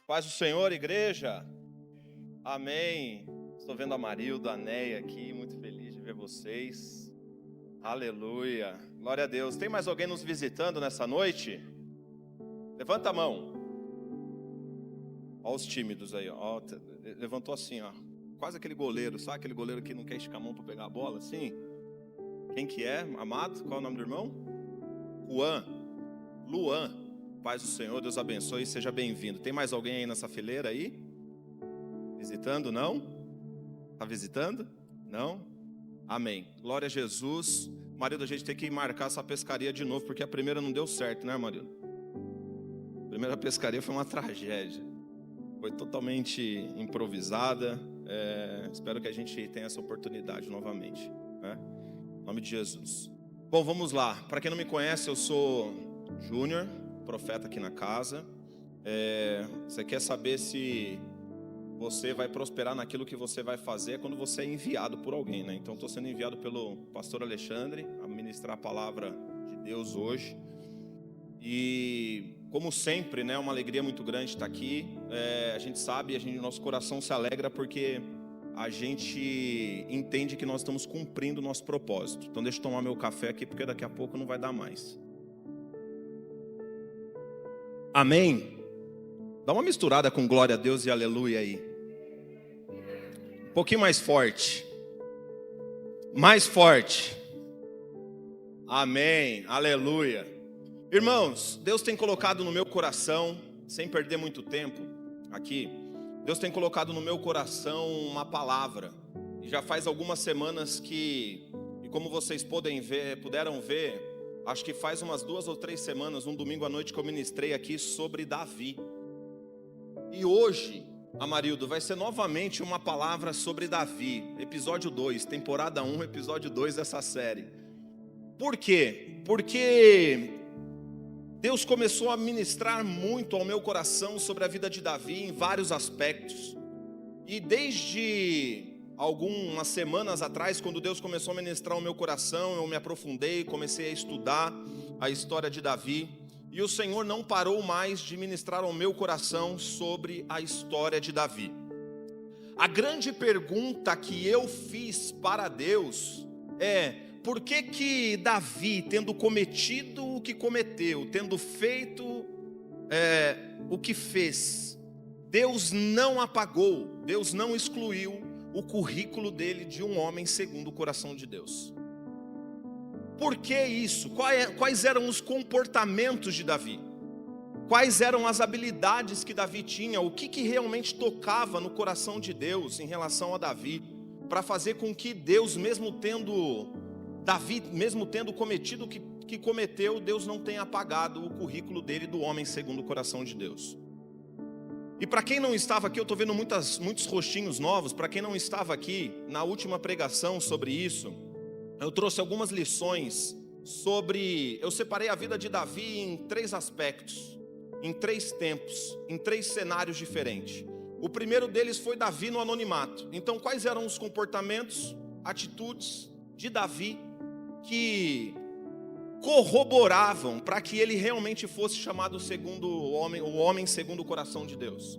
Paz do Senhor, igreja. Amém. Estou vendo a Marilda, a Neia aqui, muito feliz de ver vocês. Aleluia. Glória a Deus. Tem mais alguém nos visitando nessa noite? Levanta a mão. Olha os tímidos aí, ó. Levantou assim, ó. Quase aquele goleiro, sabe aquele goleiro que não quer esticar a mão para pegar a bola, assim? Quem que é? Amado? Qual é o nome do irmão? Juan. Luan. Paz do Senhor, Deus abençoe e seja bem-vindo. Tem mais alguém aí nessa fileira aí? Visitando, não? Está visitando? Não? Amém. Glória a Jesus. Marido, a gente tem que marcar essa pescaria de novo, porque a primeira não deu certo, né, marido? A primeira pescaria foi uma tragédia. Foi totalmente improvisada. Espero que a gente tenha essa oportunidade novamente, né? Em nome de Jesus. Bom, vamos lá. Para quem não me conhece, eu sou Júnior, profeta aqui na casa. Você quer saber se você vai prosperar naquilo que você vai fazer quando você é enviado por alguém, né? Então estou sendo enviado pelo pastor Alexandre a ministrar a palavra de Deus hoje. E como sempre, né, uma alegria muito grande estar aqui. A gente sabe, nosso coração se alegra porque a gente entende que nós estamos cumprindo o nosso propósito. Então deixa eu tomar meu café aqui, porque daqui a pouco não vai dar mais. Amém? Dá uma misturada com glória a Deus e aleluia aí. Um pouquinho mais forte. Mais forte. Amém, aleluia. Irmãos, Deus tem colocado no meu coração, sem perder muito tempo aqui, Deus tem colocado no meu coração uma palavra. E já faz algumas semanas que, e como vocês puderam ver, acho que faz umas 2 ou 3 semanas, um domingo à noite que eu ministrei aqui sobre Davi. E hoje, Amarildo, vai ser novamente uma palavra sobre Davi, episódio 2, temporada 1, episódio 2 dessa série. Por quê? Porque Deus começou a ministrar muito ao meu coração sobre a vida de Davi em vários aspectos. E desde algumas semanas atrás, quando Deus começou a ministrar ao meu coração, eu me aprofundei, comecei a estudar a história de Davi. E o Senhor não parou mais de ministrar ao meu coração sobre a história de Davi. A grande pergunta que eu fiz para Deus é: por que Davi, tendo cometido o que cometeu, tendo feito o que fez, Deus não apagou, Deus não excluiu o currículo dele de um homem segundo o coração de Deus? Por que isso? Quais eram os comportamentos de Davi? Quais eram as habilidades que Davi tinha? O que realmente tocava no coração de Deus em relação a Davi, para fazer com que Deus, Davi, mesmo tendo cometido o que cometeu, Deus não tenha apagado o currículo dele do homem segundo o coração de Deus? E para quem não estava aqui, eu estou vendo muitos rostinhos novos. Para quem não estava aqui, na última pregação sobre isso, eu trouxe algumas lições eu separei a vida de Davi em 3 aspectos, em 3 tempos, em 3 cenários diferentes. O primeiro deles foi Davi no anonimato. Então, quais eram os comportamentos, atitudes de Davi que corroboravam para que ele realmente fosse chamado o homem segundo o coração de Deus?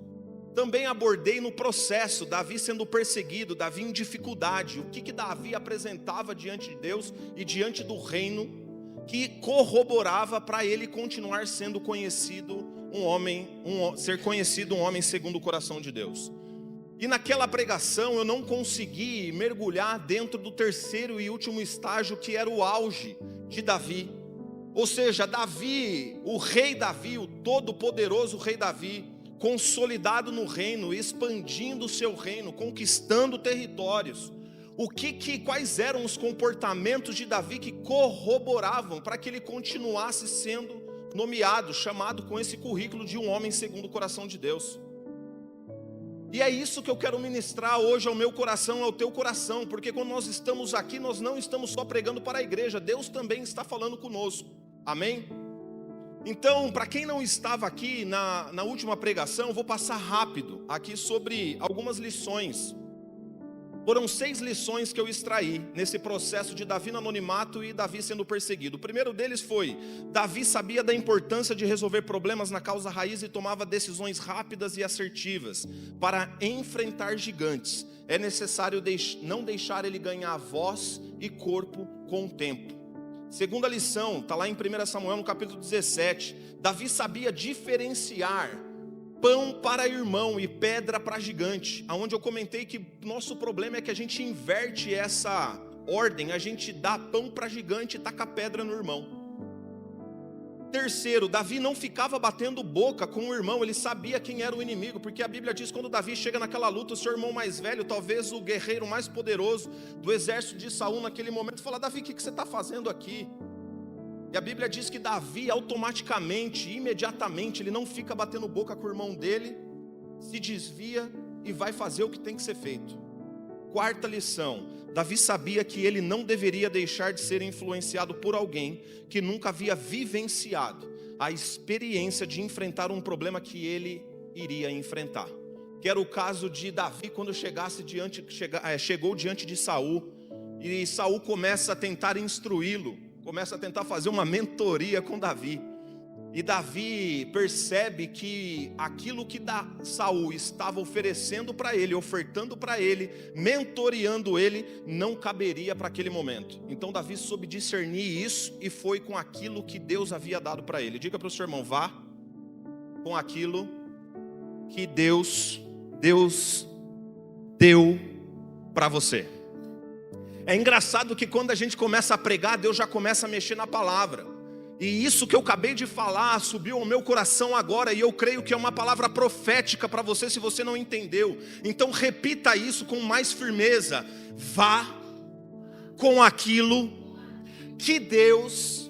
Também abordei no processo, Davi sendo perseguido, Davi em dificuldade, o que Davi apresentava diante de Deus e diante do reino, que corroborava para ele continuar sendo conhecido um homem segundo o coração de Deus. E naquela pregação eu não consegui mergulhar dentro do terceiro e último estágio, que era o auge de Davi. Ou seja, Davi, o rei Davi, o todo-poderoso rei Davi, consolidado no reino, expandindo o seu reino, conquistando territórios. Quais eram os comportamentos de Davi que corroboravam para que ele continuasse sendo nomeado, chamado com esse currículo de um homem segundo o coração de Deus? E é isso que eu quero ministrar hoje ao meu coração, ao teu coração, porque quando nós estamos aqui, nós não estamos só pregando para a igreja, Deus também está falando conosco, amém? Então, para quem não estava aqui na última pregação, eu vou passar rápido aqui sobre algumas lições. Foram 6 lições que eu extraí nesse processo de Davi no anonimato e Davi sendo perseguido. O primeiro deles foi: Davi sabia da importância de resolver problemas na causa raiz e tomava decisões rápidas e assertivas. Para enfrentar gigantes, é necessário não deixar ele ganhar voz e corpo com o tempo. Segunda lição, está lá em 1 Samuel no capítulo 17. Davi sabia diferenciar pão para irmão e pedra para gigante, aonde eu comentei que nosso problema é que a gente inverte essa ordem, a gente dá pão para gigante e taca pedra no irmão. Terceiro, Davi não ficava batendo boca com o irmão, ele sabia quem era o inimigo, porque a Bíblia diz que quando Davi chega naquela luta, o seu irmão mais velho, talvez o guerreiro mais poderoso do exército de Saul naquele momento, fala: Davi, o que você está fazendo aqui? E a Bíblia diz que Davi automaticamente, imediatamente, ele não fica batendo boca com o irmão dele, se desvia e vai fazer o que tem que ser feito. Quarta lição, Davi sabia que ele não deveria deixar de ser influenciado por alguém que nunca havia vivenciado a experiência de enfrentar um problema que ele iria enfrentar. Que era o caso de Davi quando chegou diante de Saul, e Saul começa a tentar instruí-lo, começa a tentar fazer uma mentoria com Davi. E Davi percebe que aquilo que Saul estava oferecendo para ele, ofertando para ele, mentoreando ele, não caberia para aquele momento. Então Davi soube discernir isso e foi com aquilo que Deus havia dado para ele. Diga para o seu irmão: vá com aquilo que Deus deu para você. É engraçado que quando a gente começa a pregar, Deus já começa a mexer na palavra. E isso que eu acabei de falar subiu ao meu coração agora, e eu creio que é uma palavra profética para você, se você não entendeu. Então repita isso com mais firmeza: vá com aquilo que Deus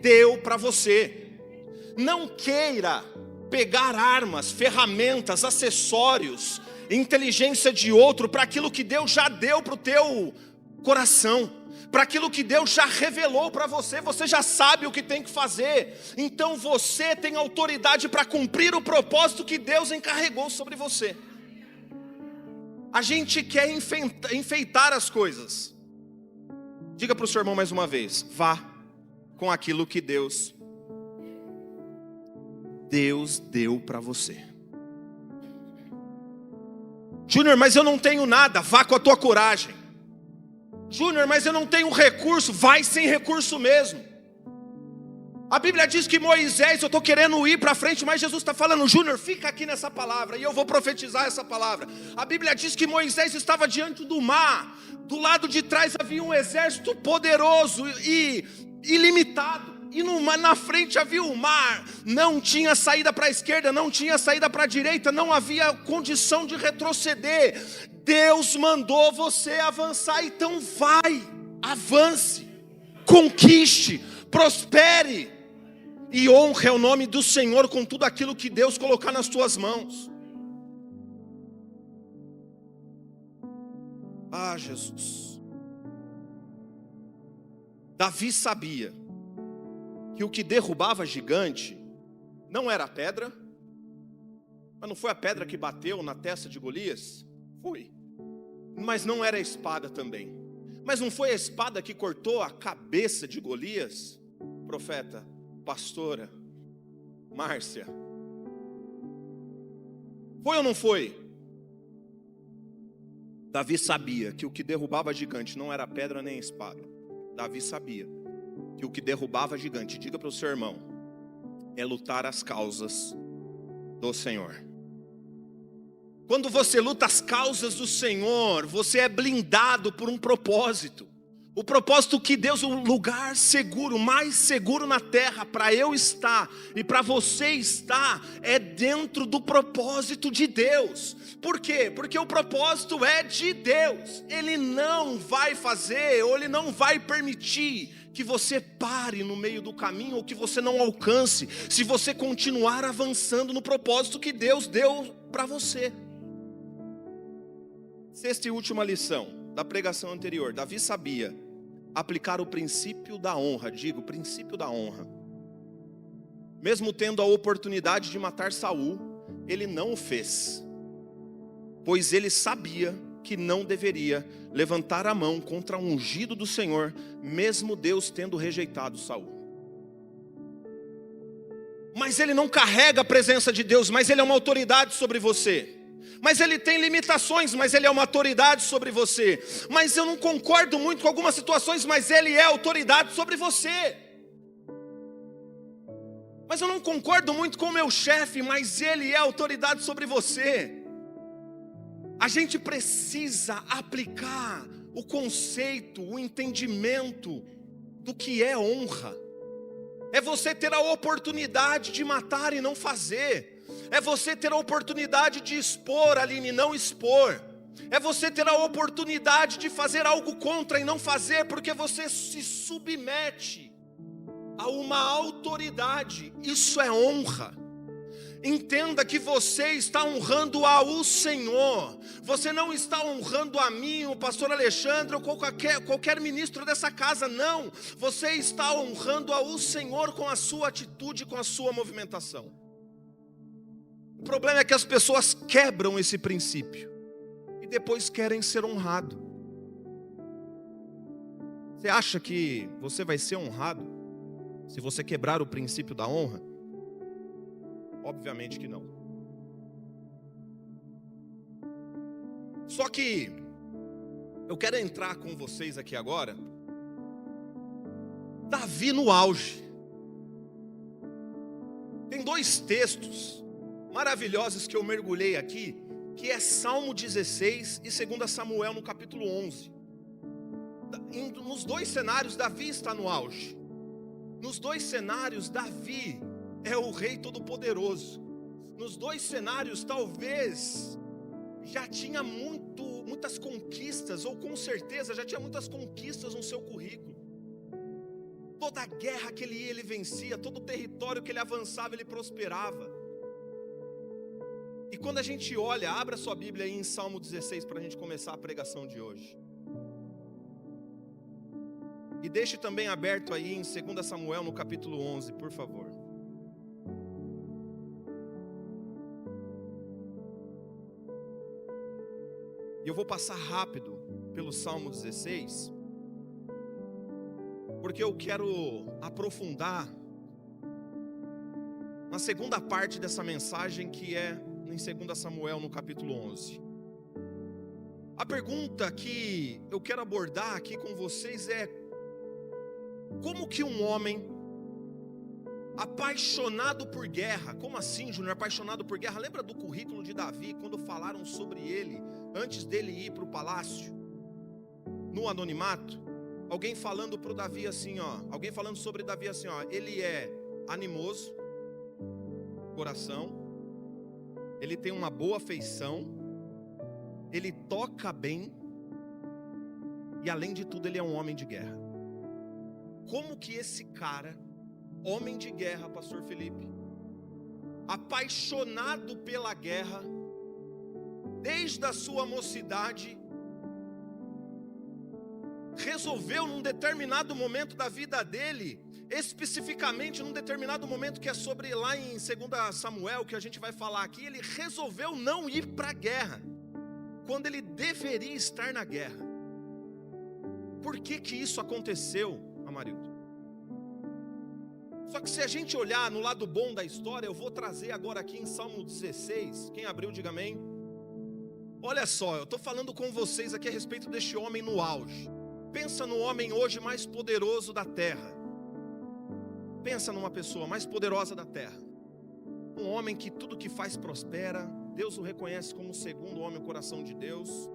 deu para você. Não queira pegar armas, ferramentas, acessórios, inteligência de outro para aquilo que Deus já deu para o teu coração, para aquilo que Deus já revelou para você. Você já sabe o que tem que fazer, então você tem autoridade para cumprir o propósito que Deus encarregou sobre você. A gente quer enfeitar as coisas. Diga para o seu irmão mais uma vez: vá com aquilo que Deus deu para você. Júnior, mas eu não tenho nada. Vá com a tua coragem. Júnior, mas eu não tenho recurso. Vai sem recurso mesmo. A Bíblia diz que Moisés, eu estou querendo ir para frente, mas Jesus está falando: Júnior, fica aqui nessa palavra, e eu vou profetizar essa palavra. A Bíblia diz que Moisés estava diante do mar, do lado de trás havia um exército poderoso e ilimitado, e na frente havia o mar, não tinha saída para a esquerda, não tinha saída para a direita, não havia condição de retroceder. Deus mandou você avançar, então vai, avance, conquiste, prospere e honre o nome do Senhor com tudo aquilo que Deus colocar nas tuas mãos. Ah, Jesus. Davi sabia que o que derrubava gigante não era a pedra. Mas não foi a pedra que bateu na testa de Golias? Foi. Mas não era a espada também. Mas não foi a espada que cortou a cabeça de Golias? Profeta, pastora, Márcia. Foi ou não foi? Davi sabia que o que derrubava gigante não era a pedra nem a espada. Davi sabia que o que derrubava gigante, diga para o seu irmão, é lutar as causas do Senhor. Quando você luta as causas do Senhor, você é blindado por um propósito. O propósito que Deus, um lugar seguro, mais seguro na terra para eu estar e para você estar, é dentro do propósito de Deus. Por quê? Porque o propósito é de Deus. Ele não vai fazer, ou Ele não vai permitir que você pare no meio do caminho, ou que você não alcance, se você continuar avançando no propósito que Deus deu para você. Sexta e última lição da pregação anterior: Davi sabia aplicar o princípio da honra. Digo, o princípio da honra. Mesmo tendo a oportunidade de matar Saul, ele não o fez, pois ele sabia que não deveria levantar a mão contra o ungido do Senhor, mesmo Deus tendo rejeitado Saul. Mas ele não carrega a presença de Deus, mas ele é uma autoridade sobre você. Mas ele tem limitações, mas ele é uma autoridade sobre você. Mas eu não concordo muito com algumas situações, mas ele é autoridade sobre você. Mas eu não concordo muito com o meu chefe, mas ele é autoridade sobre você. A gente precisa aplicar o conceito, o entendimento do que é honra. É você ter a oportunidade de matar e não fazer. É você ter a oportunidade de expor, Aline, e não expor. É você ter a oportunidade de fazer algo contra e não fazer, porque você se submete a uma autoridade. Isso é honra. Entenda que você está honrando ao Senhor. Você não está honrando a mim, o pastor Alexandre ou qualquer ministro dessa casa, não. Você está honrando ao Senhor com a sua atitude, com a sua movimentação. O problema é que as pessoas quebram esse princípio e depois querem ser honrado. Você acha que você vai ser honrado se você quebrar o princípio da honra? Obviamente que não. Só que eu quero entrar com vocês aqui agora. Davi no auge. Tem dois textos maravilhosos que eu mergulhei aqui, que é Salmo 16 e 2 Samuel no capítulo 11. Nos dois cenários, Davi está no auge. Nos dois cenários, Davi é o rei todo-poderoso. Nos dois cenários, talvez já tinha muitas conquistas, ou com certeza já tinha muitas conquistas no seu currículo. Toda guerra que ele ia, ele vencia. Todo território que ele avançava, ele prosperava. E quando a gente olha, abra sua Bíblia aí em Salmo 16 para a gente começar a pregação de hoje. E deixe também aberto aí em 2 Samuel no capítulo 11, por favor. E eu vou passar rápido pelo Salmo 16, porque eu quero aprofundar na segunda parte dessa mensagem, que é em 2 Samuel no capítulo 11. A pergunta que eu quero abordar aqui com vocês é: como que um homem apaixonado por guerra, como assim, Júnior, apaixonado por guerra? Lembra do currículo de Davi, quando falaram sobre ele, antes dele ir para o palácio, no anonimato? Alguém falando para o Davi assim, alguém falando sobre Davi assim, ele é animoso, coração, ele tem uma boa feição, ele toca bem, e além de tudo ele é um homem de guerra. Como que esse cara, homem de guerra, pastor Felipe, apaixonado pela guerra, desde a sua mocidade, resolveu num determinado momento da vida dele, especificamente num determinado momento que é sobre lá em 2 Samuel, que a gente vai falar aqui, ele resolveu não ir para a guerra, quando ele deveria estar na guerra. Por que que isso aconteceu, Amarildo? Só que se a gente olhar no lado bom da história, eu vou trazer agora aqui em Salmo 16, quem abriu diga amém. Olha só, eu estou falando com vocês aqui a respeito deste homem no auge. Pensa no homem hoje mais poderoso da terra. Pensa numa pessoa mais poderosa da terra. Um homem que tudo que faz prospera. Deus o reconhece como o segundo homem no coração de Deus.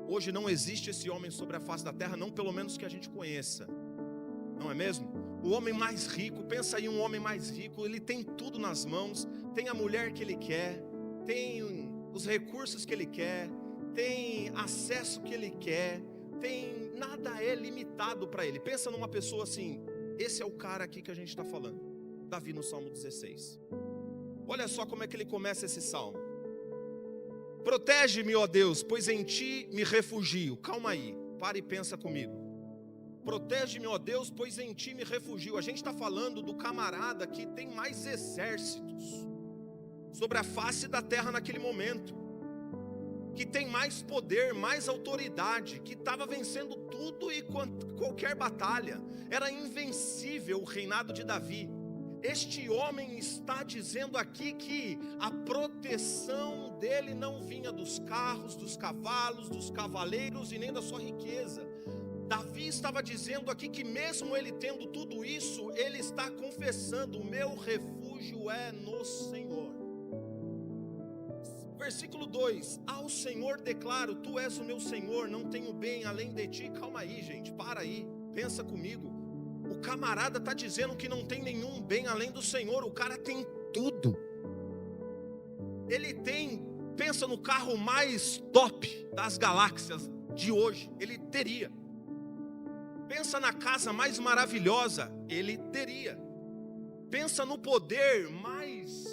Hoje não existe esse homem sobre a face da terra, não pelo menos que a gente conheça. Não é mesmo? O homem mais rico, pensa aí um homem mais rico, ele tem tudo nas mãos, tem a mulher que ele quer, tem os recursos que ele quer, tem acesso que ele quer, nada é limitado para ele. Pensa numa pessoa assim, esse é o cara aqui que a gente está falando, Davi no Salmo 16. Olha só como é que ele começa esse salmo. Protege-me, ó Deus, pois em ti me refugio. Calma aí, para e pensa comigo. Protege-me, ó Deus, pois em ti me refugio. A gente está falando do camarada que tem mais exércitos sobre a face da terra naquele momento. que tem mais poder, mais autoridade, que estava vencendo tudo e qualquer batalha. Era invencível o reinado de Davi. Este homem está dizendo aqui que a proteção dele não vinha dos carros, dos cavalos, dos cavaleiros e nem da sua riqueza. Davi estava dizendo aqui que mesmo ele tendo tudo isso, ele está confessando: o meu refúgio é no Senhor. Versículo 2: ao Senhor declaro, tu és o meu Senhor, não tenho bem além de ti. Calma aí, gente, para aí, pensa comigo. O camarada está dizendo que não tem nenhum bem além do Senhor. O cara tem tudo. Ele tem, pensa no carro mais top das galáxias de hoje, ele teria. Pensa na casa mais maravilhosa, ele teria. Pensa no poder mais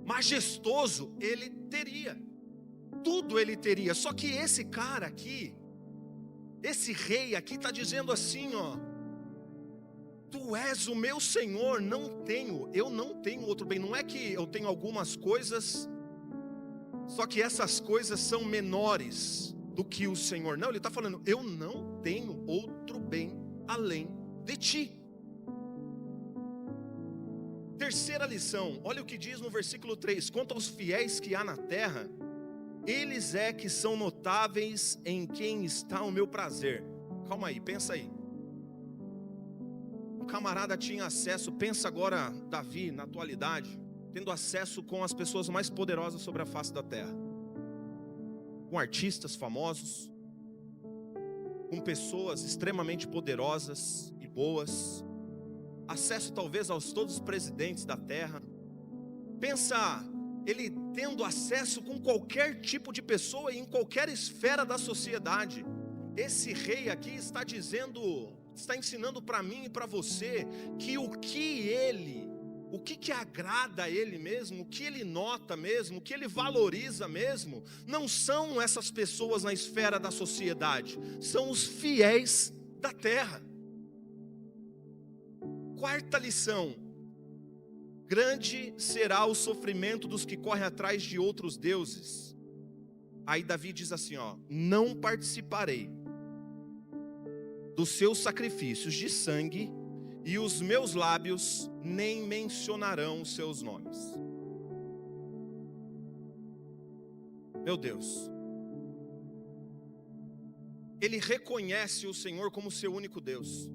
majestoso, ele teria. Tudo ele teria. Só que esse cara aqui, esse rei aqui está dizendo assim, ó: tu és o meu Senhor, eu não tenho outro bem. Não é que eu tenho algumas coisas, só que essas coisas são menores do que o Senhor. Não, ele está falando: eu não tenho outro bem além de ti. Terceira lição, olha o que diz no versículo 3: quanto aos fiéis que há na terra, eles é que são notáveis em quem está o meu prazer. Calma aí, pensa aí. O camarada tinha acesso, pensa agora Davi na atualidade, tendo acesso com as pessoas mais poderosas sobre a face da terra, com artistas famosos, com pessoas extremamente poderosas e boas, acesso talvez aos todos os presidentes da terra. Pensa ele tendo acesso com qualquer tipo de pessoa e em qualquer esfera da sociedade. Esse rei aqui está dizendo, está ensinando para mim e para você que o que agrada a ele mesmo, o que ele nota mesmo, o que ele valoriza mesmo, não são essas pessoas na esfera da sociedade, são os fiéis da terra. Quarta lição: grande será o sofrimento dos que correm atrás de outros deuses. Aí Davi diz assim, ó: não participarei dos seus sacrifícios de sangue, e os meus lábios nem mencionarão os seus nomes. Meu Deus, ele reconhece o Senhor como seu único Deus.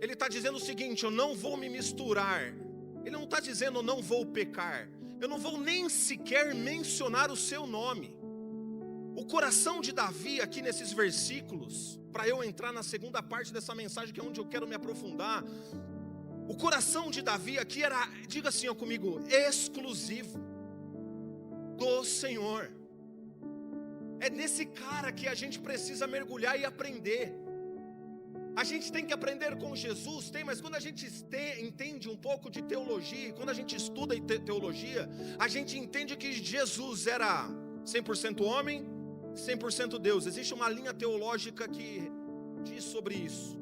Ele está dizendo o seguinte: eu não vou me misturar. Ele não está dizendo eu não vou pecar, eu não vou nem sequer mencionar o seu nome. O coração de Davi aqui nesses versículos, para eu entrar na segunda parte dessa mensagem, que é onde eu quero me aprofundar. O coração de Davi aqui era, diga assim ó comigo, exclusivo do Senhor. É nesse cara que a gente precisa mergulhar e aprender. A gente tem que aprender com Jesus, mas quando a gente entende um pouco de teologia, quando a gente estuda teologia, a gente entende que Jesus era 100% homem, 100% Deus. Existe uma linha teológica que diz sobre isso.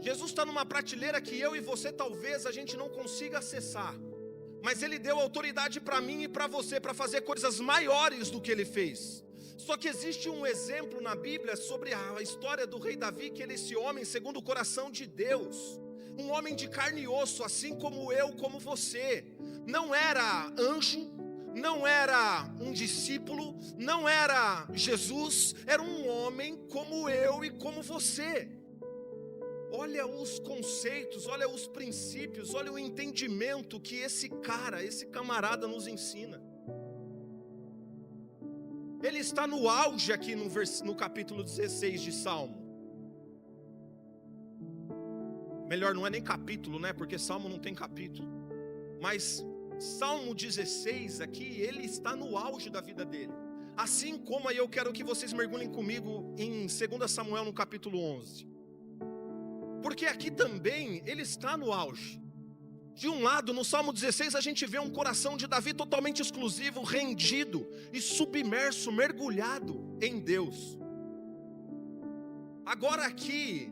Jesus está numa prateleira que eu e você talvez a gente não consiga acessar, mas Ele deu autoridade para mim e para você, para fazer coisas maiores do que Ele fez. Só que existe um exemplo na Bíblia sobre a história do rei Davi, que ele é esse homem segundo o coração de Deus, um homem de carne e osso, assim como eu, como você. Não era anjo, não era um discípulo, não era Jesus, era um homem como eu e como você. Olha os conceitos, olha os princípios, olha o entendimento que esse camarada nos ensina. Ele está no auge aqui no capítulo 16 de Salmo. Melhor, não é nem capítulo, né? Porque Salmo não tem capítulo. Mas Salmo 16 aqui, ele está no auge da vida dele. Assim como aí eu quero que vocês mergulhem comigo em 2 Samuel no capítulo 11. Porque aqui também ele está no auge. De um lado, no Salmo 16, a gente vê um coração de Davi totalmente exclusivo, rendido e submerso, mergulhado em Deus. Agora aqui,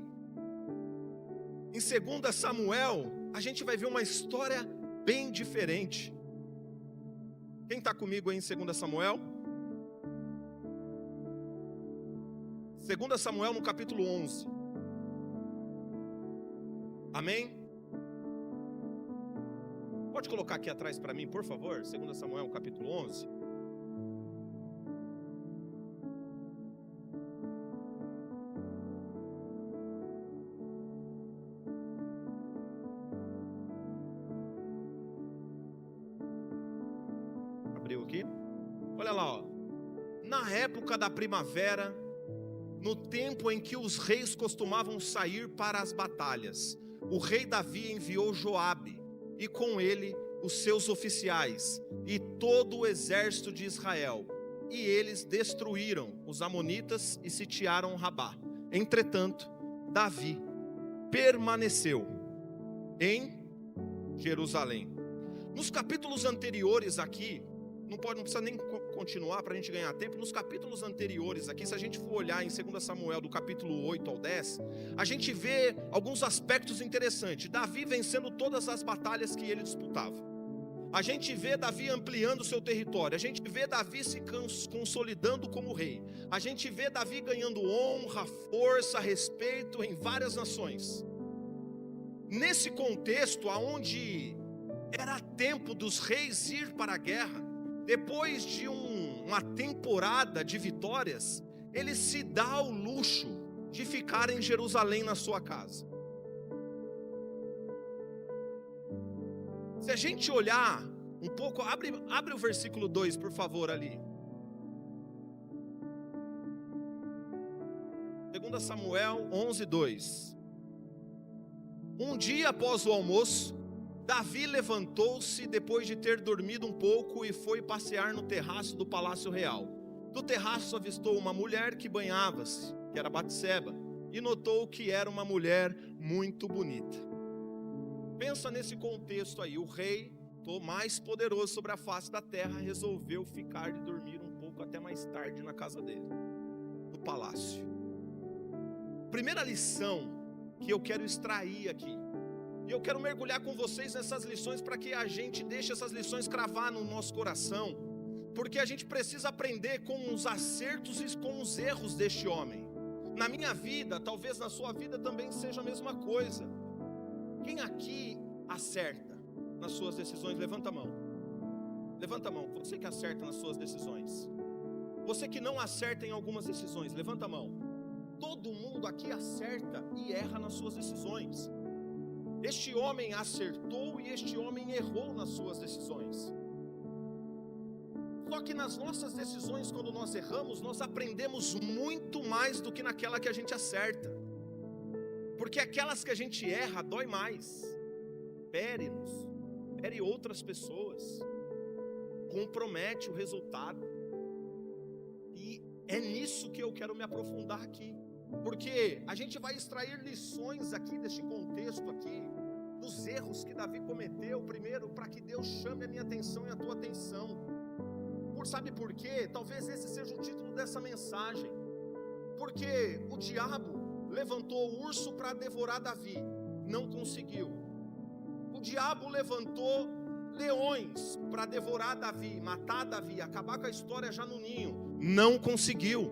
em 2 Samuel, a gente vai ver uma história bem diferente. Quem está comigo aí em 2 Samuel? 2 Samuel no capítulo 11. Amém? Pode colocar aqui atrás para mim, por favor? 2 Samuel capítulo 11. Abriu aqui? Olha lá, ó. Na época da primavera, no tempo em que os reis costumavam sair para as batalhas, o rei Davi enviou Joabe, e com ele os seus oficiais, e todo o exército de Israel. E eles destruíram os amonitas e sitiaram Rabá. Entretanto, Davi permaneceu em Jerusalém. Nos capítulos anteriores aqui, não precisa nem continuar para a gente ganhar tempo. Nos capítulos anteriores aqui, se a gente for olhar em 2 Samuel do capítulo 8 ao 10, a gente vê alguns aspectos interessantes. Davi vencendo todas as batalhas que ele disputava. A gente vê Davi ampliando o seu território. A gente vê Davi se consolidando como rei. A gente vê Davi ganhando honra, força, respeito em várias nações. Nesse contexto, aonde era tempo dos reis ir para a guerra, depois de uma temporada de vitórias, ele se dá ao luxo de ficar em Jerusalém na sua casa. Se a gente olhar um pouco, abre o versículo 2, por favor, ali. 2 Samuel 11, 2. Um dia após o almoço, Davi levantou-se depois de ter dormido um pouco e foi passear no terraço do palácio real. Do terraço avistou uma mulher que banhava-se, que era Batseba, e notou que era uma mulher muito bonita. Pensa nesse contexto aí, o rei, mais poderoso sobre a face da terra, resolveu ficar de dormir um pouco até mais tarde na casa dele, no palácio. Primeira lição que eu quero extrair aqui, e eu quero mergulhar com vocês nessas lições para que a gente deixe essas lições cravar no nosso coração, porque a gente precisa aprender com os acertos e com os erros deste homem. Na minha vida, talvez na sua vida também seja a mesma coisa. Quem aqui acerta nas suas decisões? Levanta a mão. Levanta a mão. Você que acerta nas suas decisões. Você que não acerta em algumas decisões, levanta a mão. Todo mundo aqui acerta e erra nas suas decisões. Este homem acertou e este homem errou nas suas decisões. Só que nas nossas decisões, quando nós erramos, nós aprendemos muito mais do que naquela que a gente acerta. Porque aquelas que a gente erra, dói mais. Fere-nos, fere outras pessoas, compromete o resultado. E é nisso que eu quero me aprofundar aqui. Porque a gente vai extrair lições aqui deste contexto aqui, dos erros que Davi cometeu, primeiro, para que Deus chame a minha atenção e a tua atenção. Sabe por quê? Talvez esse seja o título dessa mensagem. Porque o diabo levantou o urso para devorar Davi, não conseguiu. O diabo levantou leões para devorar Davi, matar Davi, acabar com a história já no ninho, não conseguiu.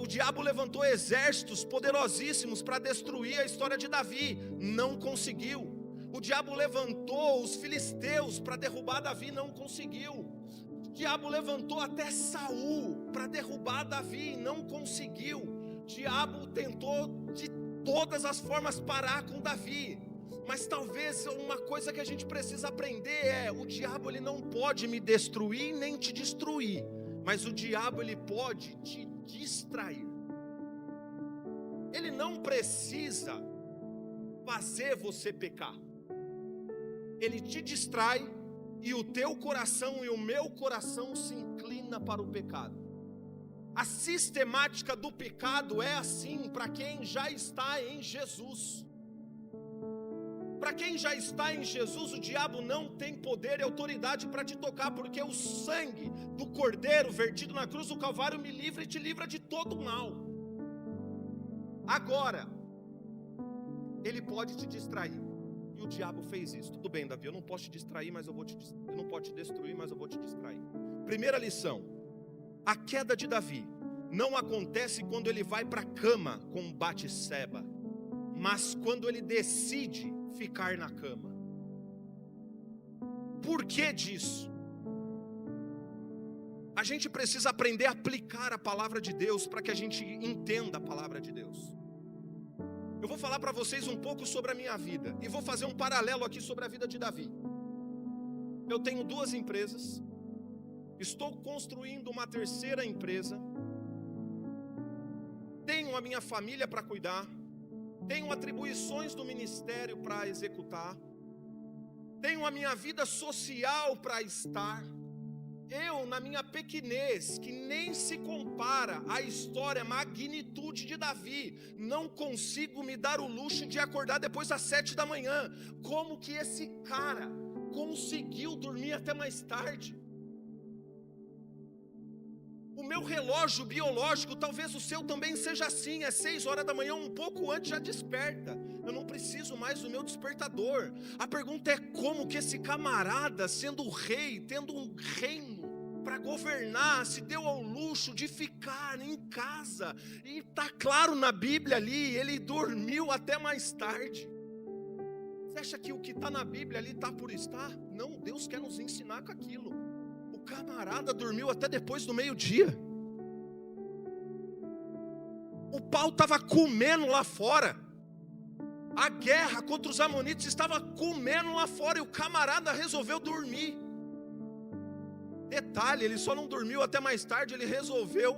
O diabo levantou exércitos poderosíssimos para destruir a história de Davi, não conseguiu. O diabo levantou os filisteus para derrubar Davi, não conseguiu. O diabo levantou até Saul para derrubar Davi, não conseguiu. O diabo tentou de todas as formas parar com Davi. Mas talvez uma coisa que a gente precisa aprender é: o diabo ele não pode me destruir nem te destruir, mas o diabo ele pode te distrair. Ele não precisa fazer você pecar. Ele te distrai e o teu coração e o meu coração se inclina para o pecado. A sistemática do pecado é assim para quem já está em Jesus. Para quem já está em Jesus, o diabo não tem poder e autoridade para te tocar, porque o sangue do Cordeiro vertido na cruz do Calvário me livra e te livra de todo o mal. Agora, ele pode te distrair. E o diabo fez isso. Tudo bem, Davi, eu não posso te distrair, mas eu não posso te destruir, mas eu vou te distrair. Primeira lição: a queda de Davi não acontece quando ele vai para a cama com Batseba, mas quando ele decide ficar na cama. Por que disso? A gente precisa aprender a aplicar a palavra de Deus para que a gente entenda a palavra de Deus. Eu vou falar para vocês um pouco sobre a minha vida e vou fazer um paralelo aqui sobre a vida de Davi. Eu tenho 2 empresas, estou construindo uma 3ª empresa, tenho a minha família para cuidar, tenho atribuições do ministério para executar, tenho a minha vida social para estar. Eu, na minha pequenez, que nem se compara à história, à magnitude de Davi, não consigo me dar o luxo de acordar depois das 7 da manhã. Como que esse cara conseguiu dormir até mais tarde? O meu relógio biológico, talvez o seu também seja assim, é 6 horas da manhã, um pouco antes já desperta. Eu não preciso mais do meu despertador. A pergunta é como que esse camarada, sendo rei, tendo um reino para governar, se deu ao luxo de ficar em casa. E está claro na Bíblia ali, ele dormiu até mais tarde. Você acha que o que está na Bíblia ali está por estar? Não, Deus quer nos ensinar com aquilo. O camarada dormiu até depois do meio-dia. O pau estava comendo lá fora. A guerra contra os amonitas estava comendo lá fora e o camarada resolveu dormir. Detalhe, ele só não dormiu até mais tarde, ele resolveu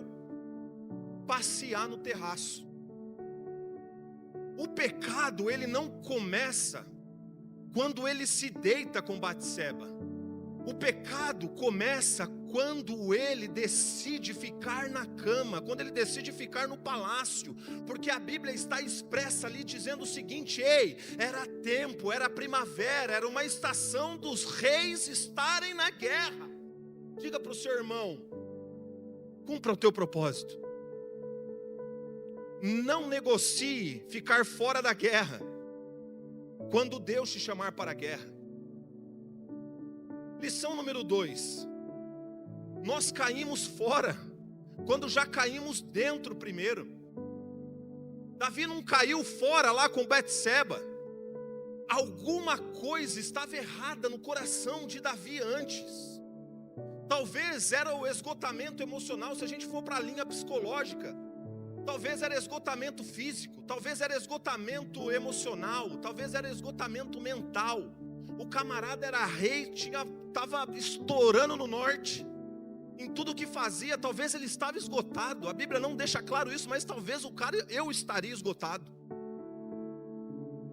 passear no terraço. O pecado, ele não começa quando ele se deita com Batseba. O pecado começa quando ele decide ficar na cama, quando ele decide ficar no palácio, porque a Bíblia está expressa ali dizendo o seguinte: ei, era tempo, era primavera, era uma estação dos reis estarem na guerra. Diga para o seu irmão: cumpra o teu propósito. Não negocie ficar fora da guerra quando Deus te chamar para a guerra. Lição número 2: nós caímos fora quando já caímos dentro primeiro. Davi não caiu fora lá com Batseba. Alguma coisa estava errada no coração de Davi antes. Talvez era o esgotamento emocional, se a gente for para a linha psicológica. Talvez era esgotamento físico, talvez era esgotamento emocional, talvez era esgotamento mental. O camarada era rei, estava estourando no norte, em tudo que fazia, talvez ele estava esgotado. A Bíblia não deixa claro isso, mas talvez eu estaria esgotado.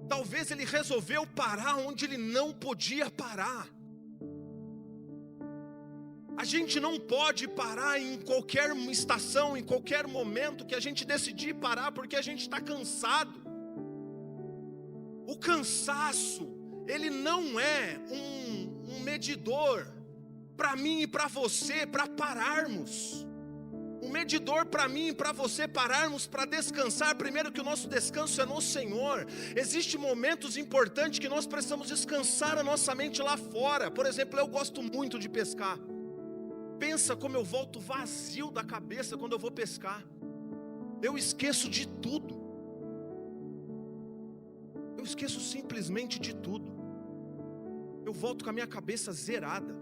Talvez ele resolveu parar onde ele não podia parar. A gente não pode parar em qualquer estação, em qualquer momento que a gente decidir parar, porque a gente está cansado. O cansaço, ele não é um medidor para mim e para você, para pararmos. O medidor para mim e para você pararmos para descansar, primeiro que o nosso descanso é no Senhor. Existem momentos importantes que nós precisamos descansar a nossa mente lá fora. Por exemplo, eu gosto muito de pescar. Pensa como eu volto vazio da cabeça quando eu vou pescar. Eu esqueço de tudo. Eu esqueço simplesmente de tudo. Eu volto com a minha cabeça zerada.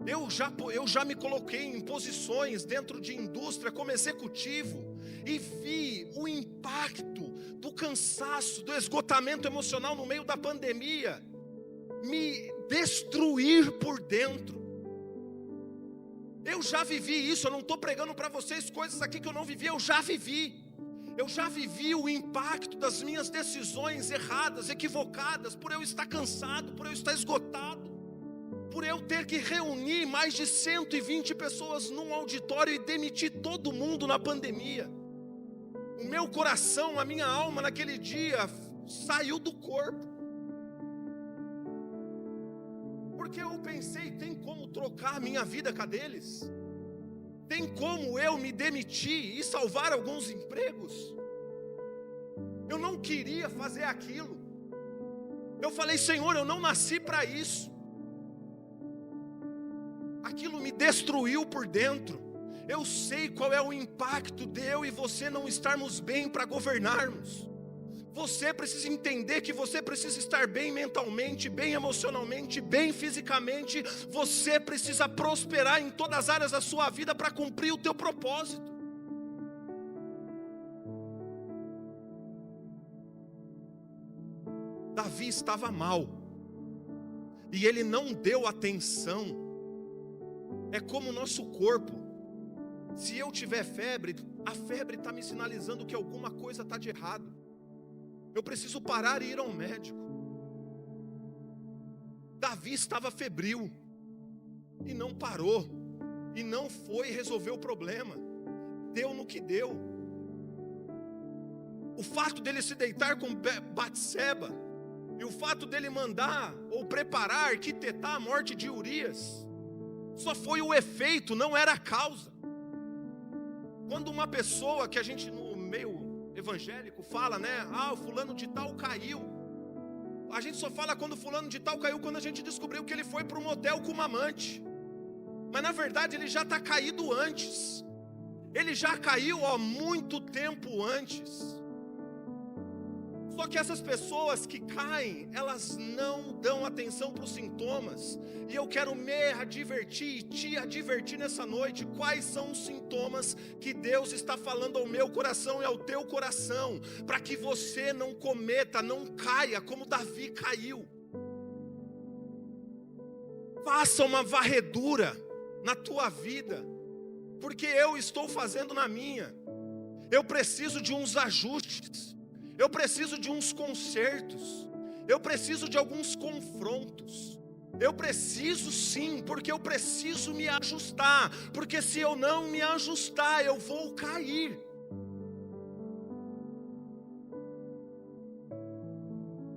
Eu já me coloquei em posições dentro de indústria como executivo e vi o impacto do cansaço, do esgotamento emocional no meio da pandemia me destruir por dentro. Eu já vivi isso, eu não estou pregando para vocês coisas aqui que eu não vivi, eu já vivi. Eu já vivi o impacto das minhas decisões erradas, equivocadas, por eu estar cansado, por eu estar esgotado, por eu ter que reunir mais de 120 pessoas num auditório e demitir todo mundo na pandemia. O meu coração, a minha alma naquele dia saiu do corpo. Porque eu pensei, tem como trocar a minha vida com a deles? Tem como eu me demitir e salvar alguns empregos? Eu não queria fazer aquilo. Eu falei: Senhor, eu não nasci para isso. Aquilo me destruiu por dentro. Eu sei qual é o impacto de eu e você não estarmos bem para governarmos. Você precisa entender que você precisa estar bem mentalmente, bem emocionalmente, bem fisicamente. Você precisa prosperar em todas as áreas da sua vida para cumprir o teu propósito. Davi estava mal, e ele não deu atenção. É como o nosso corpo. Se eu tiver febre, a febre está me sinalizando que alguma coisa está de errado. Eu preciso parar e ir ao médico. Davi estava febril, e não parou, e não foi resolver o problema. Deu no que deu. O fato dele se deitar com Batseba, e o fato dele mandar ou preparar, arquitetar a morte de Urias, só foi o efeito, não era a causa. Quando uma pessoa que a gente no meio evangélico fala, né? O fulano de tal caiu. A gente só fala quando fulano de tal caiu quando a gente descobriu que ele foi para um motel com uma amante. Mas na verdade ele já está caído antes. Ele já caiu há muito tempo antes. Só que essas pessoas que caem, elas não dão atenção para os sintomas. E eu quero me advertir e te advertir nessa noite. Quais são os sintomas que Deus está falando ao meu coração e ao teu coração, para que você não cometa, não caia como Davi caiu. Faça uma varredura na tua vida, porque eu estou fazendo na minha. Eu preciso de uns ajustes. Eu preciso de uns consertos. Eu preciso de alguns confrontos. Eu preciso sim, porque eu preciso me ajustar. Porque se eu não me ajustar, eu vou cair.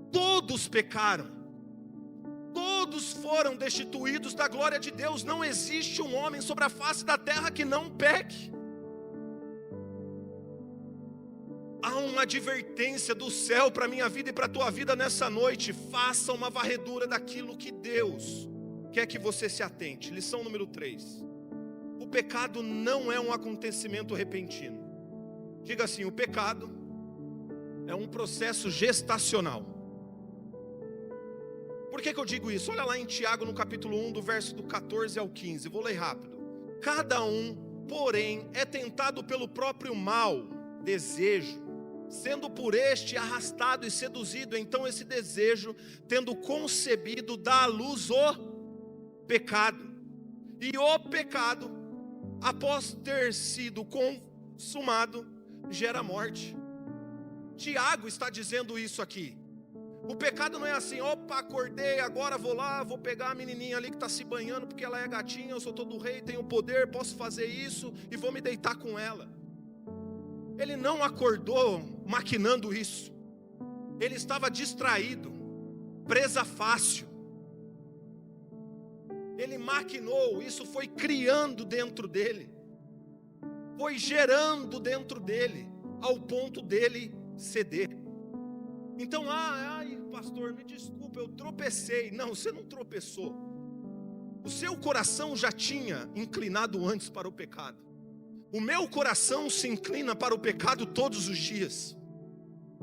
Todos pecaram. Todos foram destituídos da glória de Deus. Não existe um homem sobre a face da terra que não peque. Há uma advertência do céu para a minha vida e para a tua vida nessa noite. Faça uma varredura daquilo que Deus quer que você se atente. Lição número 3. O pecado não é um acontecimento repentino. Diga assim: o pecado é um processo gestacional. Por que eu digo isso? Olha lá em Tiago no capítulo 1, do verso do 14 ao 15. Vou ler rápido. Cada um, porém, é tentado pelo próprio mau desejo, sendo por este arrastado e seduzido. Então esse desejo, tendo concebido, dá à luz o pecado. E o pecado, após ter sido consumado, gera morte. Tiago está dizendo isso aqui. O pecado não é assim: opa, acordei, agora vou lá, vou pegar a menininha ali que está se banhando porque ela é gatinha, eu sou todo rei, tenho poder, posso fazer isso e vou me deitar com ela. Ele não acordou maquinando isso. Ele estava distraído, presa fácil. Ele maquinou, isso foi criando dentro dele, foi gerando dentro dele, ao ponto dele ceder. Então, pastor, me desculpa, eu tropecei. Não, você não tropeçou. O seu coração já tinha inclinado antes para o pecado. O meu coração se inclina para o pecado todos os dias.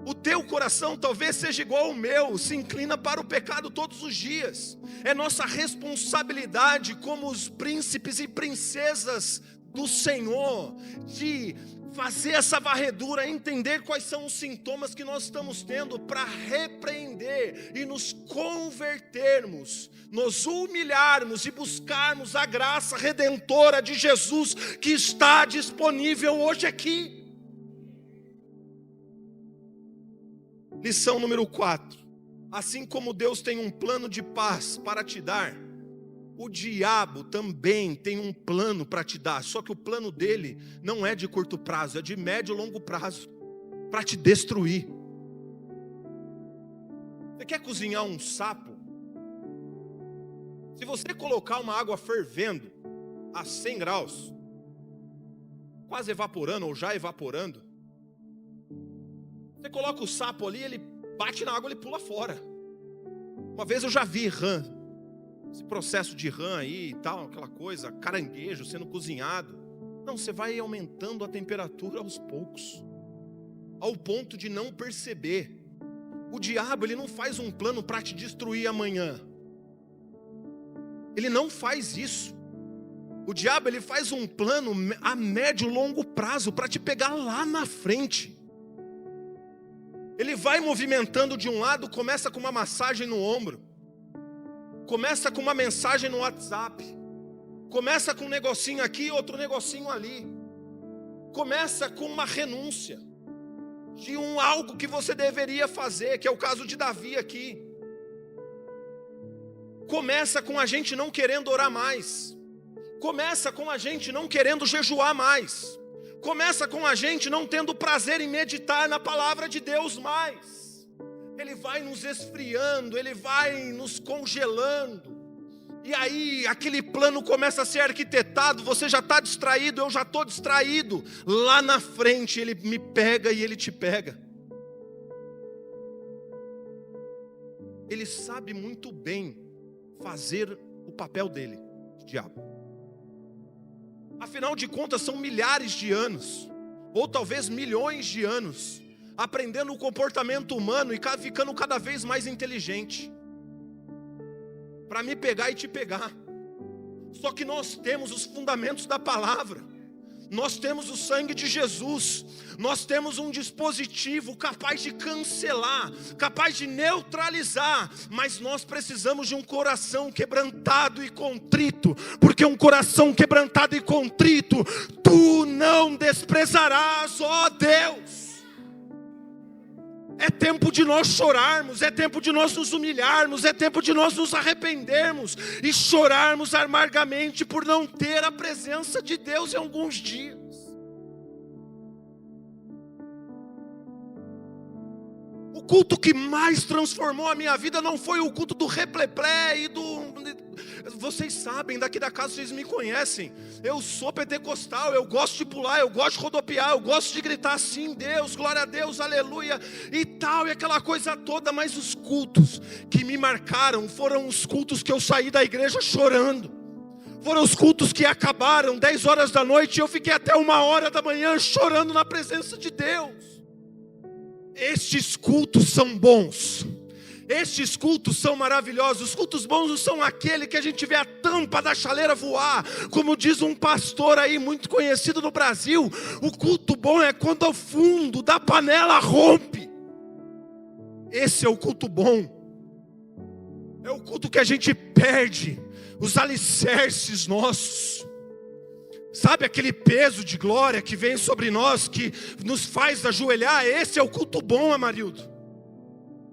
O teu coração talvez seja igual ao meu, se inclina para o pecado todos os dias. É nossa responsabilidade como os príncipes e princesas do Senhor de fazer essa varredura, entender quais são os sintomas que nós estamos tendo, para repreender e nos convertermos, nos humilharmos e buscarmos a graça redentora de Jesus que está disponível hoje aqui. Lição número 4. Assim como Deus tem um plano de paz para te dar, o diabo também tem um plano para te dar. Só que o plano dele não é de curto prazo, é de médio e longo prazo, para te destruir. Você quer cozinhar um sapo? Se você colocar uma água fervendo a 100 graus, quase evaporando ou já evaporando, você coloca o sapo ali, ele bate na água, ele pula fora. Uma vez eu já vi rã, esse processo de rã aí e tal, aquela coisa, caranguejo sendo cozinhado. Não, você vai aumentando a temperatura aos poucos, ao ponto de não perceber. O diabo, ele não faz um plano para te destruir amanhã. Ele não faz isso. O diabo, ele faz um plano a médio e longo prazo para te pegar lá na frente. Ele vai movimentando de um lado, começa com uma massagem no ombro, começa com uma mensagem no WhatsApp, começa com um negocinho aqui, outro negocinho ali, começa com uma renúncia de algo que você deveria fazer, que é o caso de Davi aqui. Começa com a gente não querendo orar mais, começa com a gente não querendo jejuar mais, começa com a gente não tendo prazer em meditar na palavra de Deus mais. Ele vai nos esfriando, ele vai nos congelando, e aí aquele plano começa a ser arquitetado. Você já está distraído, eu já estou distraído. Lá na frente ele me pega e ele te pega. Ele sabe muito bem fazer o papel dele, de diabo. Afinal de contas, são milhares de anos, ou talvez milhões de anos, aprendendo o comportamento humano e ficando cada vez mais inteligente, para me pegar e te pegar. Só que nós temos os fundamentos da palavra, nós temos o sangue de Jesus, nós temos um dispositivo capaz de cancelar, capaz de neutralizar, mas nós precisamos de um coração quebrantado e contrito, porque um coração quebrantado e contrito, tu não desprezarás, ó Deus. É tempo de nós chorarmos, é tempo de nós nos humilharmos, é tempo de nós nos arrependermos e chorarmos amargamente por não ter a presença de Deus em alguns dias. O culto que mais transformou a minha vida não foi o culto do repleplé e do... Vocês sabem, daqui da casa vocês me conhecem. Eu sou pentecostal, eu gosto de pular, eu gosto de rodopiar, eu gosto de gritar assim, Deus, glória a Deus, aleluia, e tal, e aquela coisa toda. Mas os cultos que me marcaram foram os cultos que eu saí da igreja chorando. Foram os cultos que acabaram 10 horas da noite e eu fiquei até 1h da manhã chorando na presença de Deus. Estes cultos são bons, estes cultos são maravilhosos. Os cultos bons são aquele que a gente vê a tampa da chaleira voar, como diz um pastor aí muito conhecido no Brasil. O culto bom é quando o fundo da panela rompe. Esse é o culto bom. É o culto que a gente perde os alicerces nossos. Sabe aquele peso de glória que vem sobre nós, que nos faz ajoelhar? Esse é o culto bom, Amarildo.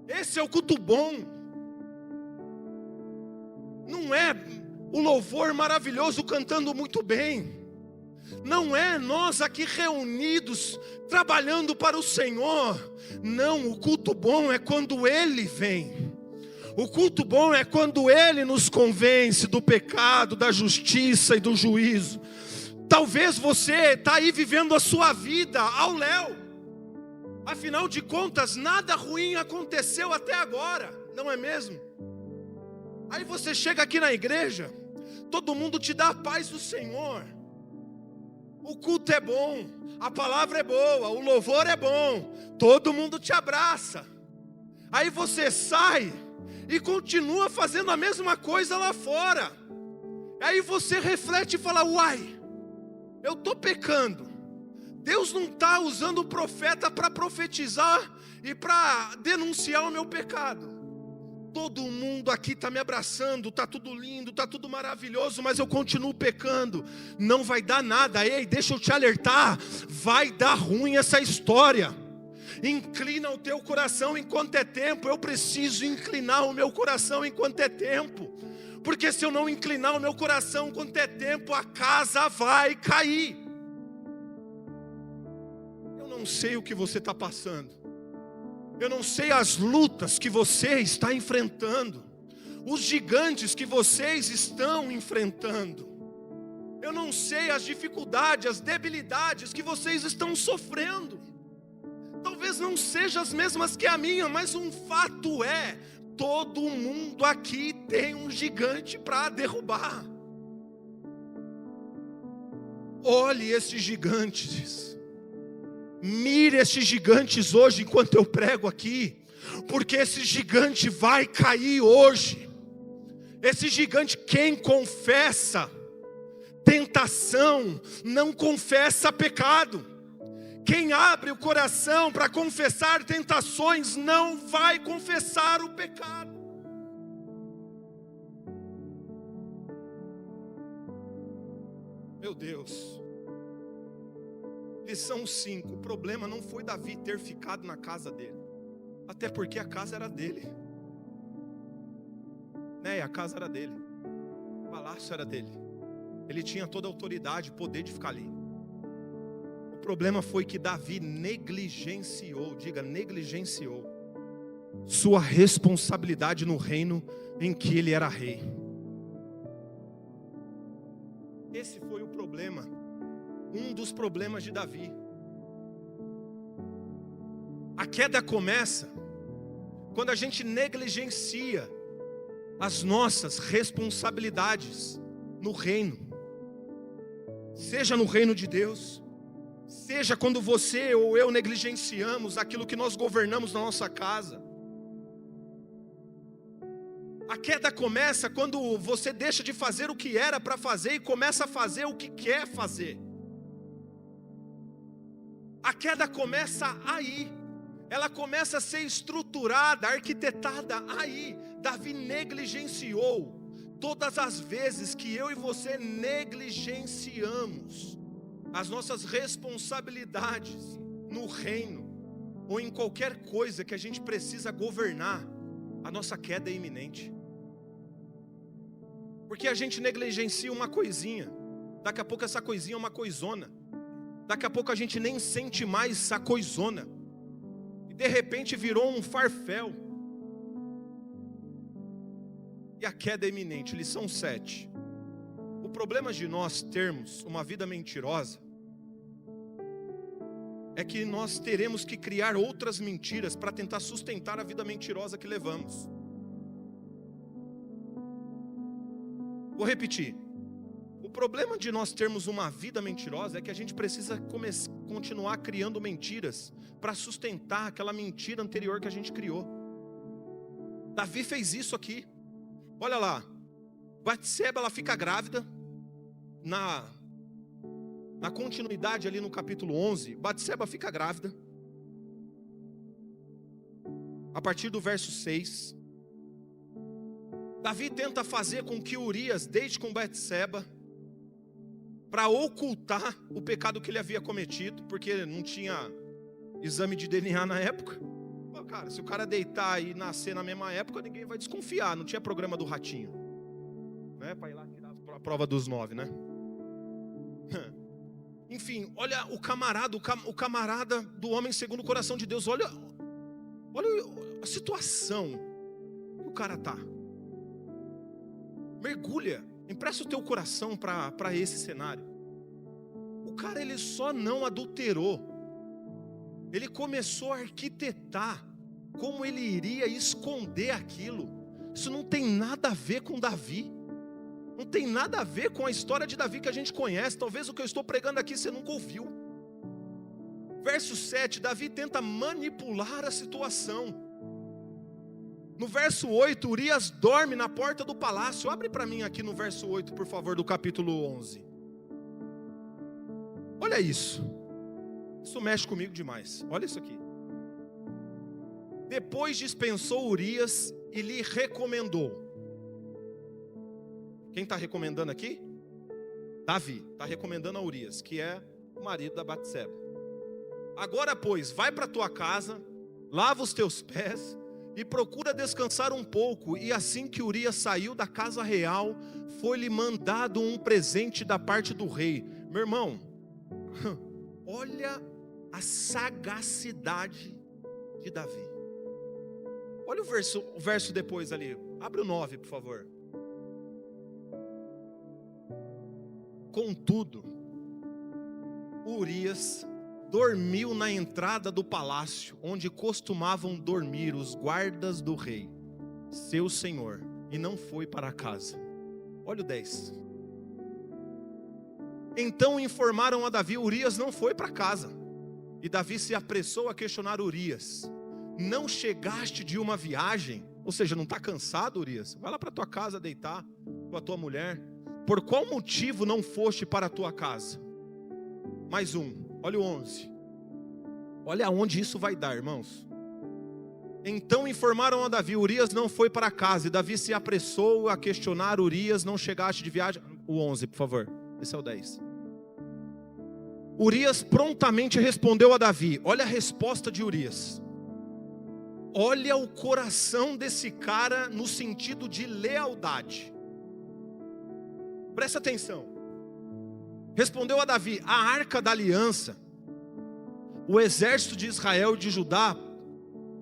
Esse é o culto bom. Não é o louvor maravilhoso cantando muito bem. Não é nós aqui reunidos trabalhando para o Senhor. Não, o culto bom é quando Ele vem. O culto bom é quando Ele nos convence do pecado, da justiça e do juízo. Talvez você está aí vivendo a sua vida ao léu. Afinal de contas, nada ruim aconteceu até agora, não é mesmo? Aí você chega aqui na igreja, todo mundo te dá a paz do Senhor. O culto é bom, a palavra é boa, o louvor é bom, todo mundo te abraça. Aí você sai e continua fazendo a mesma coisa lá fora. Aí você reflete e fala, uai, eu estou pecando. Deus não está usando o profeta para profetizar e para denunciar o meu pecado. Todo mundo aqui está me abraçando, está tudo lindo, está tudo maravilhoso, mas eu continuo pecando. Não vai dar nada. Ei, deixa eu te alertar, vai dar ruim essa história. Inclina o teu coração enquanto é tempo. Eu preciso inclinar o meu coração enquanto é tempo, porque se eu não inclinar o meu coração enquanto é tempo, a casa vai cair. Eu não sei o que você está passando, eu não sei as lutas que você está enfrentando, os gigantes que vocês estão enfrentando. Eu não sei as dificuldades, as debilidades que vocês estão sofrendo. Talvez não sejam as mesmas que a minha, mas um fato é, Todo mundo aqui tem um gigante para derrubar. Olhe esses gigantes. Mire esses gigantes hoje enquanto eu prego aqui. Porque esse gigante vai cair hoje. Esse gigante, quem confessa tentação, não confessa pecado. Quem abre o coração para confessar tentações, não vai confessar o pecado. Meu Deus. Lição 5. O problema não foi Davi ter ficado na casa dele. Até porque a casa era dele. A casa era dele. O palácio era dele. Ele tinha toda a autoridade, poder de ficar ali. O problema foi que Davi negligenciou, negligenciou sua responsabilidade no reino em que ele era rei. Esse foi o problema, um dos problemas de Davi. A queda começa quando a gente negligencia as nossas responsabilidades no reino. Seja no reino de Deus, seja quando você ou eu negligenciamos aquilo que nós governamos na nossa casa. A queda começa quando você deixa de fazer o que era para fazer e começa a fazer o que quer fazer. A queda começa aí. Ela começa a ser estruturada, arquitetada aí. Davi negligenciou todas as vezes que eu e você negligenciamos as nossas responsabilidades no reino ou em qualquer coisa que a gente precisa governar, a nossa queda é iminente. Porque a gente negligencia uma coisinha, daqui a pouco essa coisinha é uma coisona, daqui a pouco a gente nem sente mais essa coisona, e de repente virou um farfel, e a queda é iminente. Lição 7. O problema de nós termos uma vida mentirosa é que nós teremos que criar outras mentiras para tentar sustentar a vida mentirosa que levamos. Vou repetir. O problema de nós termos uma vida mentirosa é que a gente precisa continuar criando mentiras para sustentar aquela mentira anterior que a gente criou. Davi fez isso aqui. Olha lá, Batseba, ela fica grávida, na continuidade ali no capítulo 11, Batseba fica grávida, a partir do verso 6, Davi tenta fazer com que Urias deite com Batseba, para ocultar o pecado que ele havia cometido, porque não tinha exame de DNA na época. Cara, se o cara deitar e nascer na mesma época, ninguém vai desconfiar. Não tinha programa do ratinho, né? Para ir lá tirar a prova dos 9, né? Enfim, olha o camarada do homem segundo o coração de Deus. Olha a situação que o cara tá. Mergulha, empresta o teu coração para esse cenário. O cara, ele só não adulterou, ele começou a arquitetar como ele iria esconder aquilo. Isso não tem nada a ver com Davi, não tem nada a ver com a história de Davi que a gente conhece. Talvez o que eu estou pregando aqui você nunca ouviu. Verso 7, Davi tenta manipular a situação. No verso 8, Urias dorme na porta do palácio. Abre para mim aqui no verso 8, por favor, do capítulo 11. Olha isso. Isso mexe comigo demais. Olha isso aqui. Depois dispensou Urias e lhe recomendou. Quem está recomendando aqui? Davi está recomendando a Urias, que é o marido da Batseba. Agora, pois, vai para a tua casa, lava os teus pés e procura descansar um pouco. E assim que Urias saiu da casa real, foi-lhe mandado um presente da parte do rei. Meu irmão, olha a sagacidade de Davi. Olha o verso depois ali. Abre o 9, por favor. Contudo, Urias dormiu na entrada do palácio, onde costumavam dormir os guardas do rei. seu senhor e não foi para casa. Olha o 10. Então informaram a Davi: Urias não foi para casa. E Davi se apressou a questionar Urias: não chegaste de uma viagem? Ou seja, não está cansado, Urias? Vai lá para tua casa deitar com a tua mulher. Por qual motivo não foste para a tua casa? Mais um, olha o 11. Olha aonde isso vai dar, irmãos. Então informaram a Davi: Urias não foi para casa. E Davi se apressou a questionar Urias: não chegaste de viagem? O 11, por favor. Esse é o 10. Urias prontamente respondeu a Davi. Olha a resposta de Urias. Olha o coração desse cara no sentido de lealdade. Presta atenção. Respondeu a Davi: a arca da aliança, o exército de Israel e de Judá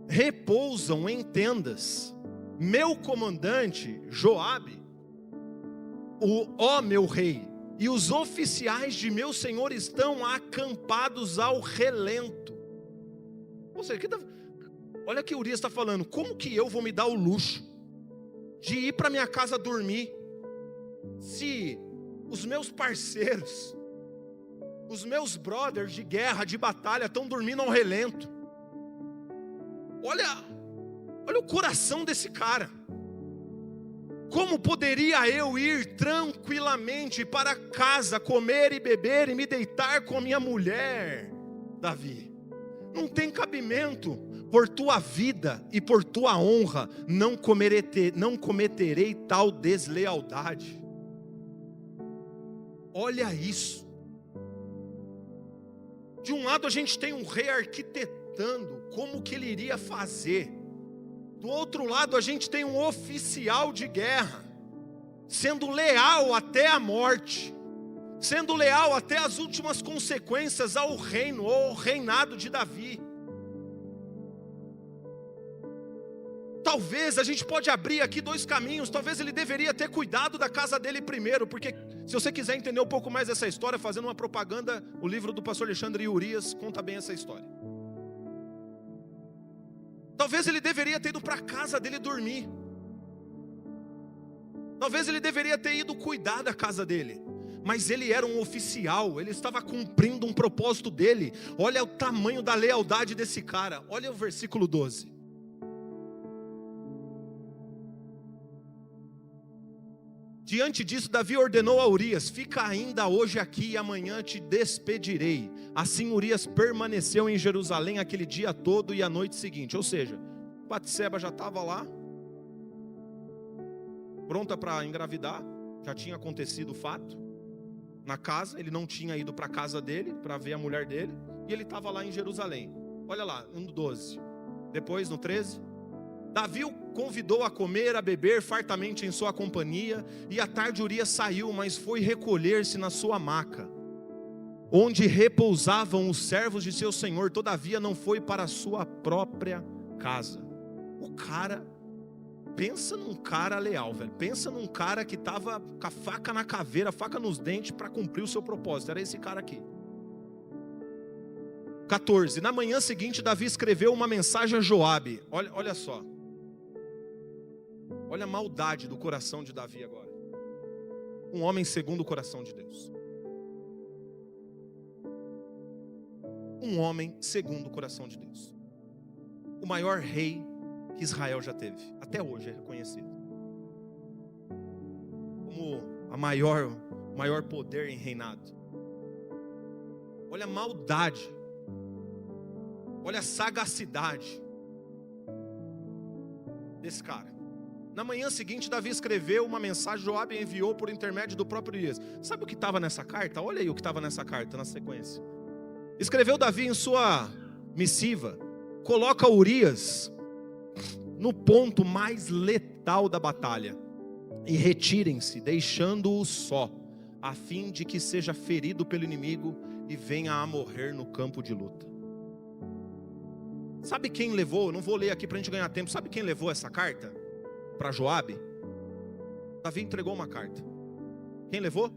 repousam em tendas. Meu comandante Joabe, ó meu rei, e os oficiais de meu senhor estão acampados ao relento. Ou seja, olha que Urias está falando: como que eu vou me dar o luxo de ir para minha casa dormir, se os meus parceiros, os meus brothers de guerra, de batalha, estão dormindo ao relento? Olha o coração desse cara. Como poderia eu ir tranquilamente para casa, comer e beber e me deitar com a minha mulher, Davi? Não tem cabimento. Por tua vida e por tua honra não cometerei tal deslealdade. Olha isso. De um lado a gente tem um rei arquitetando como que ele iria fazer. Do outro lado a gente tem um oficial de guerra sendo leal até a morte, sendo leal até as últimas consequências ao reino ou ao reinado de Davi. Talvez a gente pode abrir aqui dois caminhos. Talvez ele deveria ter cuidado da casa dele primeiro, porque se você quiser entender um pouco mais dessa história, fazendo uma propaganda, o livro do pastor Alexandre e Urias conta bem essa história. Talvez ele deveria ter ido para a casa dele dormir. Talvez ele deveria ter ido cuidar da casa dele. Mas ele era um oficial, ele estava cumprindo um propósito dele. Olha o tamanho da lealdade desse cara. Olha o versículo 12. Diante disso, Davi ordenou a Urias: fica ainda hoje aqui e amanhã te despedirei. Assim Urias permaneceu em Jerusalém aquele dia todo e a noite seguinte. Ou seja, Batseba já estava lá, pronta para engravidar. Já tinha acontecido o fato. Na casa, ele não tinha ido para a casa dele, para ver a mulher dele. E ele estava lá em Jerusalém. Olha lá, no 12. Depois, no 13. Davi o convidou a comer, a beber fartamente em sua companhia, e à tarde Urias saiu, mas foi recolher-se na sua maca, onde repousavam os servos de seu senhor. Todavia não foi para a sua própria casa. O cara, pensa num cara leal, velho. Pensa num cara que estava com a faca na caveira, faca nos dentes para cumprir o seu propósito. Era esse cara aqui. 14. Na manhã seguinte, Davi escreveu uma mensagem a Joabe. Olha só. Olha a maldade do coração de Davi agora. Um homem segundo o coração de Deus. Um homem segundo o coração de Deus. O maior rei que Israel já teve. Até hoje é reconhecido como o maior poder em reinado. Olha a maldade. Olha a sagacidade desse cara. Na manhã seguinte, Davi escreveu uma mensagem, Joabe enviou por intermédio do próprio Urias. Sabe o que estava nessa carta? Olha aí o que estava nessa carta, na sequência. Escreveu Davi em sua missiva: coloca Urias no ponto mais letal da batalha e retirem-se, deixando-o só, a fim de que seja ferido pelo inimigo e venha a morrer no campo de luta. Sabe quem levou? Não vou ler aqui para a gente ganhar tempo. Sabe quem levou essa carta para Joabe? Davi entregou uma carta. Quem levou?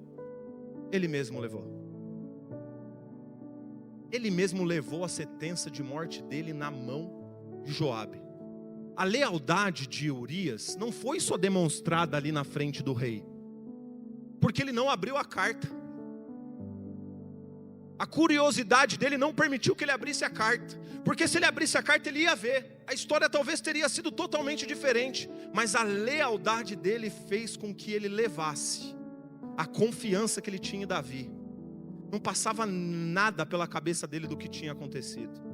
Ele mesmo levou. Ele mesmo levou a sentença de morte dele na mão de Joabe. a lealdade de Urias não foi só demonstrada ali na frente do rei, porque ele não abriu a carta. A curiosidade dele não permitiu que ele abrisse a carta, porque se ele abrisse a carta ele ia ver, a história talvez teria sido totalmente diferente, mas a lealdade dele fez com que ele levasse a confiança que ele tinha em Davi. Não passava nada pela cabeça dele do que tinha acontecido.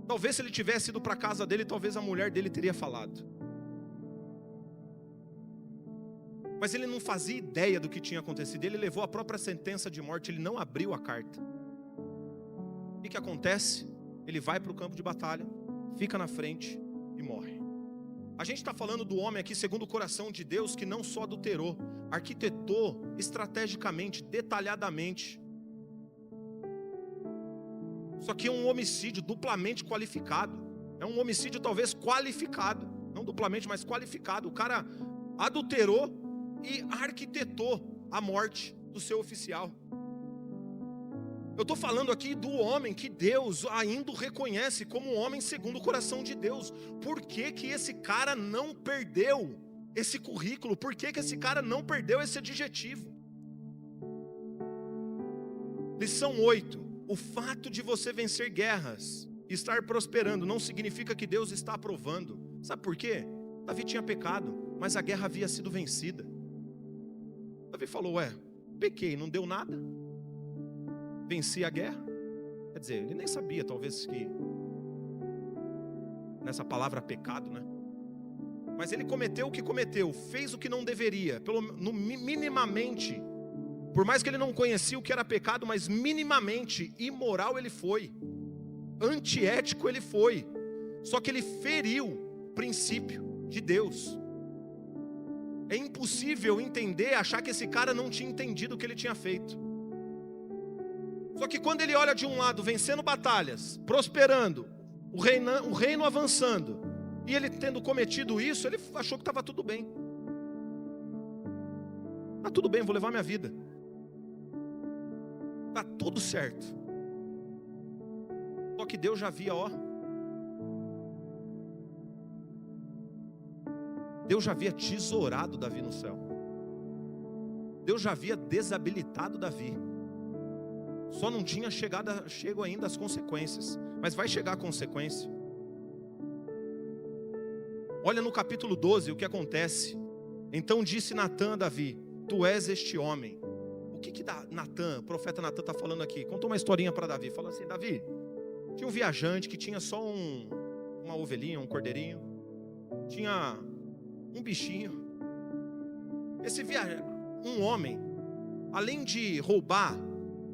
Talvez se ele tivesse ido para a casa dele, talvez a mulher dele teria falado. Mas ele não fazia ideia do que tinha acontecido. Ele levou a própria sentença de morte, ele não abriu a carta. O que acontece? Ele vai para o campo de batalha, fica na frente e morre. A gente está falando do homem aqui segundo o coração de Deus, que não só adulterou, arquitetou estrategicamente, detalhadamente. Isso aqui é um homicídio duplamente qualificado. É um homicídio talvez qualificado, não duplamente, mas qualificado. O cara adulterou e arquitetou a morte do seu oficial. Eu estou falando aqui do homem que Deus ainda o reconhece como um homem segundo o coração de Deus. Por que que esse cara não perdeu esse currículo? Por que que esse cara não perdeu esse adjetivo? Lição 8. O fato de você vencer guerras e estar prosperando não significa que Deus está aprovando. Sabe por quê? Davi tinha pecado, mas a guerra havia sido vencida. Davi falou, pequei, não deu nada. Venci a guerra. Quer dizer, ele nem sabia, talvez, que nessa palavra pecado, né? Mas ele cometeu o que cometeu, fez o que não deveria, minimamente. Por mais que ele não conhecia o que era pecado, mas minimamente imoral ele foi, antiético ele foi. Só que ele feriu o princípio de Deus. É impossível entender, achar que esse cara não tinha entendido o que ele tinha feito. Só que quando ele olha de um lado, vencendo batalhas, prosperando, o reino avançando, e ele tendo cometido isso, ele achou que estava tudo bem. Está tudo bem, vou levar minha vida. Está tudo certo. Só que Deus já havia, Deus já havia tesourado Davi no céu. Deus já havia desabilitado Davi. Só não tinha chego ainda as consequências. Mas vai chegar a consequência. Olha no capítulo 12 o que acontece. Então disse Natã a Davi: tu és este homem. O que Natã, o profeta Natã está falando aqui? Contou uma historinha para Davi. Falou assim: Davi, tinha um viajante que tinha só uma ovelhinha, um cordeirinho. Tinha um bichinho. Um homem, além de roubar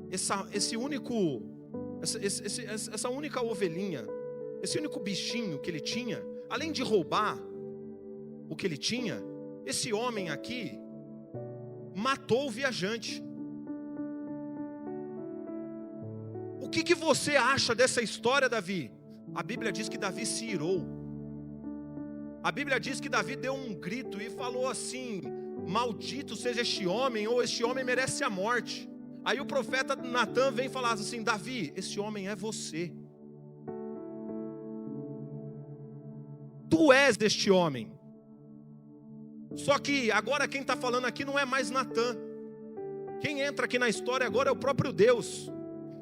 essa única ovelhinha, esse único bichinho que ele tinha, além de roubar o que ele tinha, esse homem aqui matou o viajante. O que você acha dessa história, Davi? A Bíblia diz que Davi se irou. A Bíblia diz que Davi deu um grito e falou assim: maldito seja este homem, ou este homem merece a morte. Aí o profeta Natã vem falar assim: Davi, esse homem é você. Tu és este homem. Só que agora quem está falando aqui não é mais Natã. Quem entra aqui na história agora é o próprio Deus.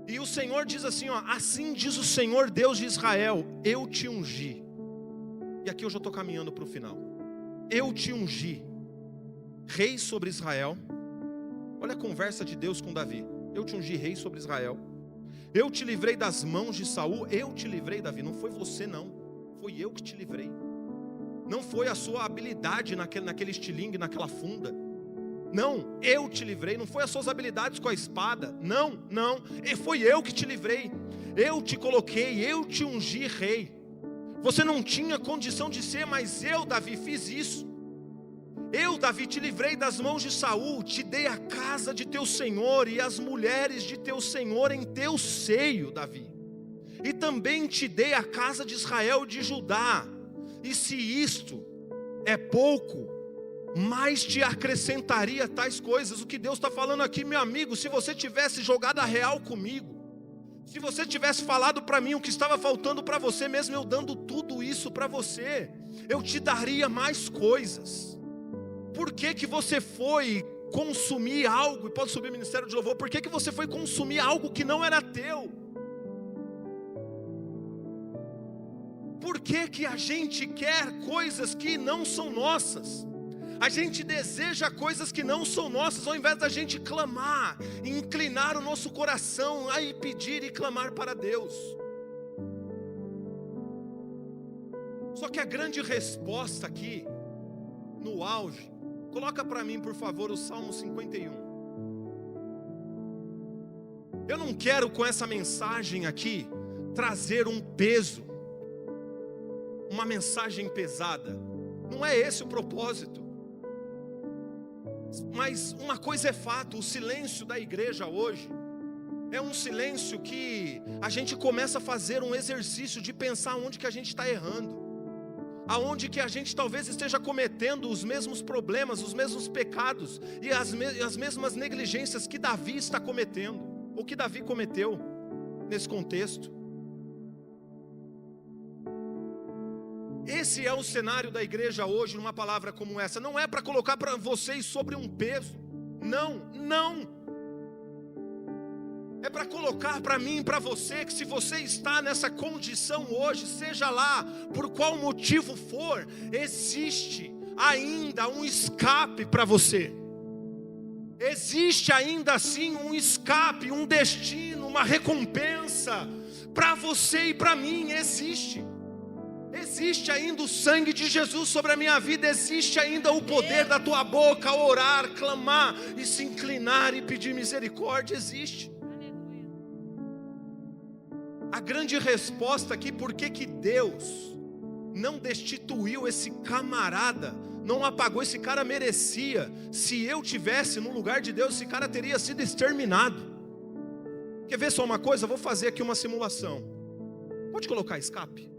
E o Senhor diz assim, assim diz o Senhor Deus de Israel: eu te ungi. E aqui eu já estou caminhando para o final. Eu te ungi rei sobre Israel. Olha a conversa de Deus com Davi. Eu te ungi rei sobre Israel. Eu te livrei das mãos de Saul. Eu te livrei, Davi. Não foi você não. Foi eu que te livrei. Não foi a sua habilidade naquele estilingue, naquela funda. Não, eu te livrei. Não foi as suas habilidades com a espada. Não. Foi eu que te livrei. Eu te coloquei, eu te ungi rei. Você não tinha condição de ser, mas eu, Davi, fiz isso. Eu, Davi, te livrei das mãos de Saul, te dei a casa de teu senhor e as mulheres de teu senhor em teu seio, Davi. E também te dei a casa de Israel e de Judá. E se isto é pouco, mais te acrescentaria tais coisas. O que Deus está falando aqui, meu amigo, se você tivesse jogado a real comigo, Se você tivesse falado para mim o que estava faltando para você, mesmo eu dando tudo isso para você, eu te daria mais coisas. Por que que você foi consumir algo? E pode subir o ministério de louvor. Por que que você foi consumir algo que não era teu? Por que que a gente quer coisas que não são nossas? A gente deseja coisas que não são nossas, ao invés da gente clamar, inclinar o nosso coração, aí pedir e clamar para Deus. Só que a grande resposta aqui, no auge, coloca para mim por favor o Salmo 51. Eu não quero com essa mensagem aqui trazer um peso, uma mensagem pesada. Não é esse o propósito. Mas uma coisa é fato, o silêncio da igreja hoje é um silêncio que a gente começa a fazer um exercício de pensar onde que a gente está errando, aonde que a gente talvez esteja cometendo os mesmos problemas, os mesmos pecados e as mesmas negligências que Davi está cometendo, ou que Davi cometeu nesse contexto. Esse é o cenário da igreja hoje, numa palavra como essa. Não é para colocar para vocês sobre um peso. Não. É para colocar para mim e para você que se você está nessa condição hoje, seja lá por qual motivo for, existe ainda um escape para você. Existe ainda assim um escape, um destino, uma recompensa para você e para mim. Existe ainda o sangue de Jesus sobre a minha vida. Existe ainda o poder da tua boca, orar, clamar e se inclinar e pedir misericórdia. Existe. A grande resposta aqui, por que Deus não destituiu esse camarada, não apagou? Esse cara merecia. Se eu tivesse no lugar de Deus, esse cara teria sido exterminado. Quer ver só uma coisa? Eu vou fazer aqui uma simulação. Pode colocar escape?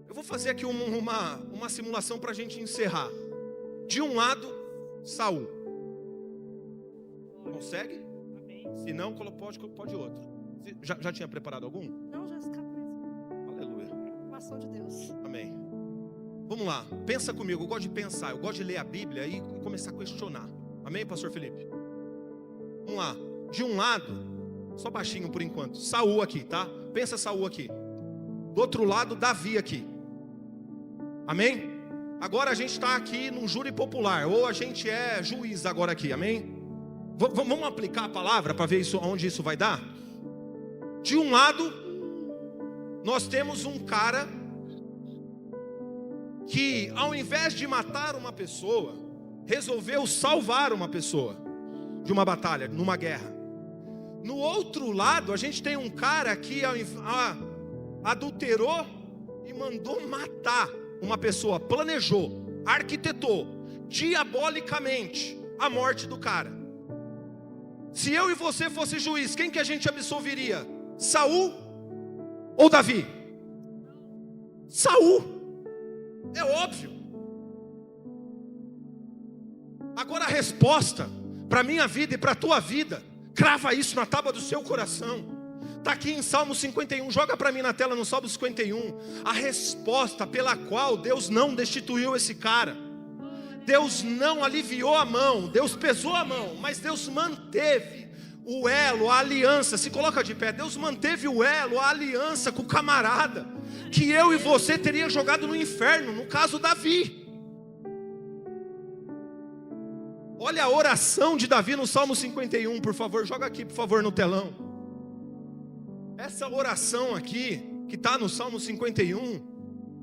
Eu vou fazer aqui uma simulação para a gente encerrar. De um lado, Saul. Consegue? Se não, pode outro. Já tinha preparado algum? Não, já escapou. Aleluia. Uma ação de Deus. Amém. Vamos lá, pensa comigo. Eu gosto de pensar, eu gosto de ler a Bíblia e começar a questionar. Amém, pastor Felipe? Vamos lá. De um lado, só baixinho por enquanto, Saul aqui, tá? Pensa Saul aqui. Do outro lado, Davi aqui. Amém? Agora a gente está aqui num júri popular, ou a gente é juiz agora aqui, amém? Vamos aplicar a palavra para ver onde isso vai dar? De um lado, nós temos um cara que, ao invés de matar uma pessoa, resolveu salvar uma pessoa de uma batalha, numa guerra. No outro lado, a gente tem um cara que adulterou e mandou matar uma pessoa, planejou, arquitetou diabolicamente a morte do cara. Se eu e você fosse juiz, quem que a gente absolveria? Saul ou Davi? Saul, é óbvio. Agora a resposta para a minha vida e para a tua vida, crava isso na tábua do seu coração. Está aqui em Salmo 51, joga para mim na tela no Salmo 51, a resposta pela qual Deus não destituiu esse cara. Deus não aliviou a mão, Deus pesou a mão, mas Deus manteve o elo, a aliança. Se coloca de pé. Deus manteve o elo, a aliança com o camarada que eu e você teria jogado no inferno, no caso Davi. Olha a oração de Davi no Salmo 51, por favor, joga aqui, por favor, no telão. Essa oração aqui, que está no Salmo 51,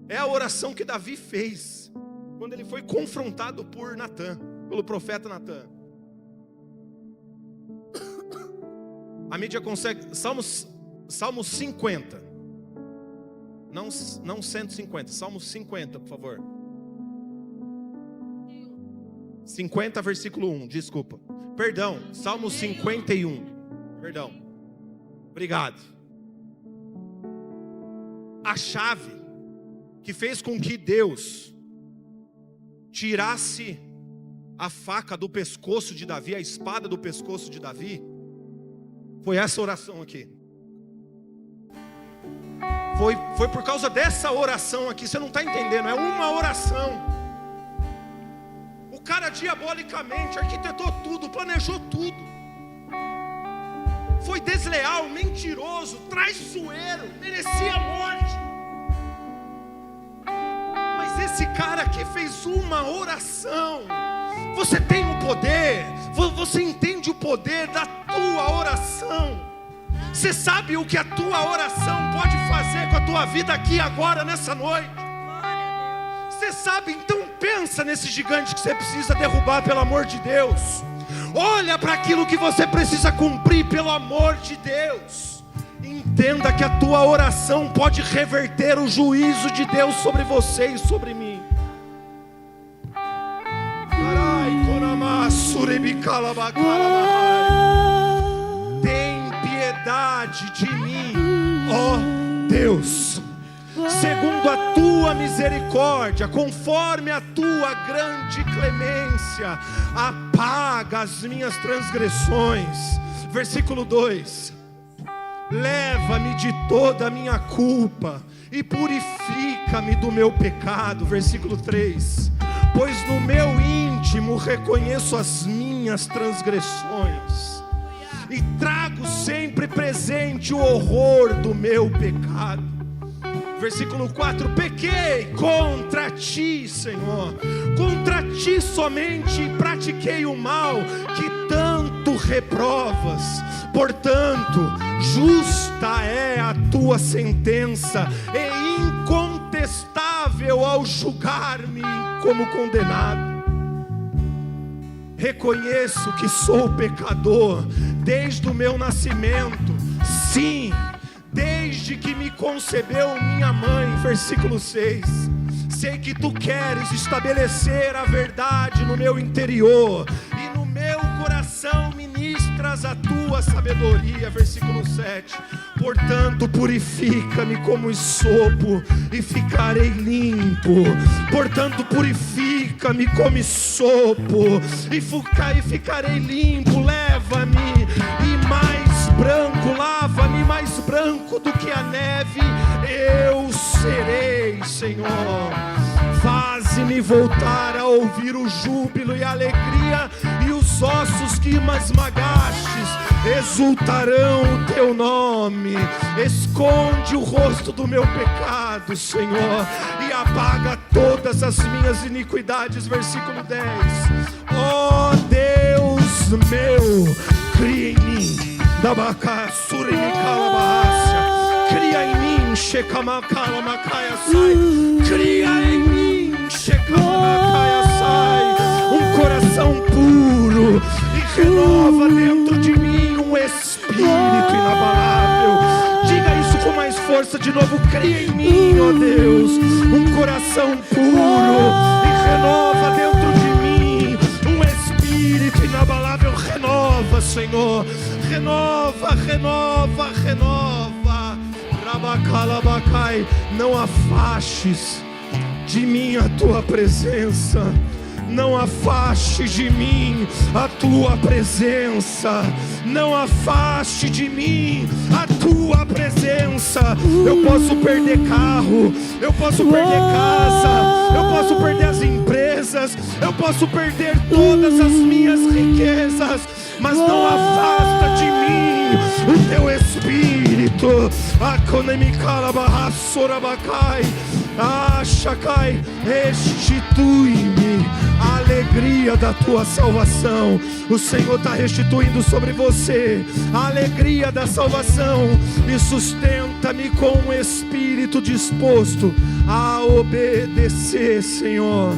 é a oração que Davi fez quando ele foi confrontado por Natã, pelo profeta Natã. A mídia consegue, Salmo 50, não 150, Salmo 50, por favor. 50, versículo 1, desculpa. Perdão, Salmo 51. Perdão. Obrigado. A chave que fez com que Deus tirasse a faca do pescoço de Davi, a espada do pescoço de Davi, Foi essa oração aqui. Foi por causa dessa oração aqui. Você não está entendendo, é uma oração. O cara diabolicamente arquitetou tudo, planejou tudo. Foi desleal, mentiroso, traiçoeiro, merecia a morte. Mas esse cara aqui fez uma oração. Você tem o poder, você entende o poder da tua oração. Você sabe o que a tua oração pode fazer com a tua vida aqui agora, nessa noite. Você sabe, então pensa nesse gigante que você precisa derrubar, pelo amor de Deus. Olha para aquilo que você precisa cumprir, pelo amor de Deus. Entenda que a tua oração pode reverter o juízo de Deus sobre você e sobre mim. Tem piedade de mim, ó Deus, segundo a tua misericórdia, conforme a tua grande clemência, apaga as minhas transgressões. Versículo 2: leva-me de toda a minha culpa e purifica-me do meu pecado. Versículo 3: pois no meu íntimo reconheço as minhas transgressões e trago sempre presente o horror do meu pecado. Versículo 4: pequei contra ti, Senhor, contra ti somente pratiquei o mal que tanto reprovas. Portanto, justa é a tua sentença e incontestável ao julgar-me como condenado. Reconheço que sou pecador desde o meu nascimento, sim, desde que me concebeu minha mãe. Versículo 6: sei que tu queres estabelecer a verdade no meu interior e no meu coração ministras a tua sabedoria. Versículo 7: portanto purifica-me como isopo e ficarei limpo. Portanto purifica-me como isopo e ficarei limpo. Leva-me e mais branco, lava-me mais branco do que a neve eu serei, Senhor. Faze-me voltar a ouvir o júbilo e a alegria, e os ossos que me esmagastes exultarão o teu nome. Esconde o rosto do meu pecado, Senhor, e apaga todas as minhas iniquidades. Versículo 10: ó Deus meu, cria em mim, cria em mim, cria em mim, um coração puro e renova dentro de mim um espírito inabalável. Diga isso com mais força de novo: cria em mim, ó Deus, um coração puro e renova dentro de mim um espírito inabalável. Renova, Senhor, renova, renova, renova. Rabacalabacai, não afastes de mim a tua presença. Não afaste de mim a tua presença. Não afaste de mim a tua presença. Eu posso perder carro, eu posso perder casa, eu posso perder as empresas, eu posso perder todas as minhas riquezas, mas não afasta de mim o teu espírito. Restitui-me a alegria da tua salvação. O Senhor está restituindo sobre você a alegria da salvação. E sustenta-me com um espírito disposto a obedecer, Senhor.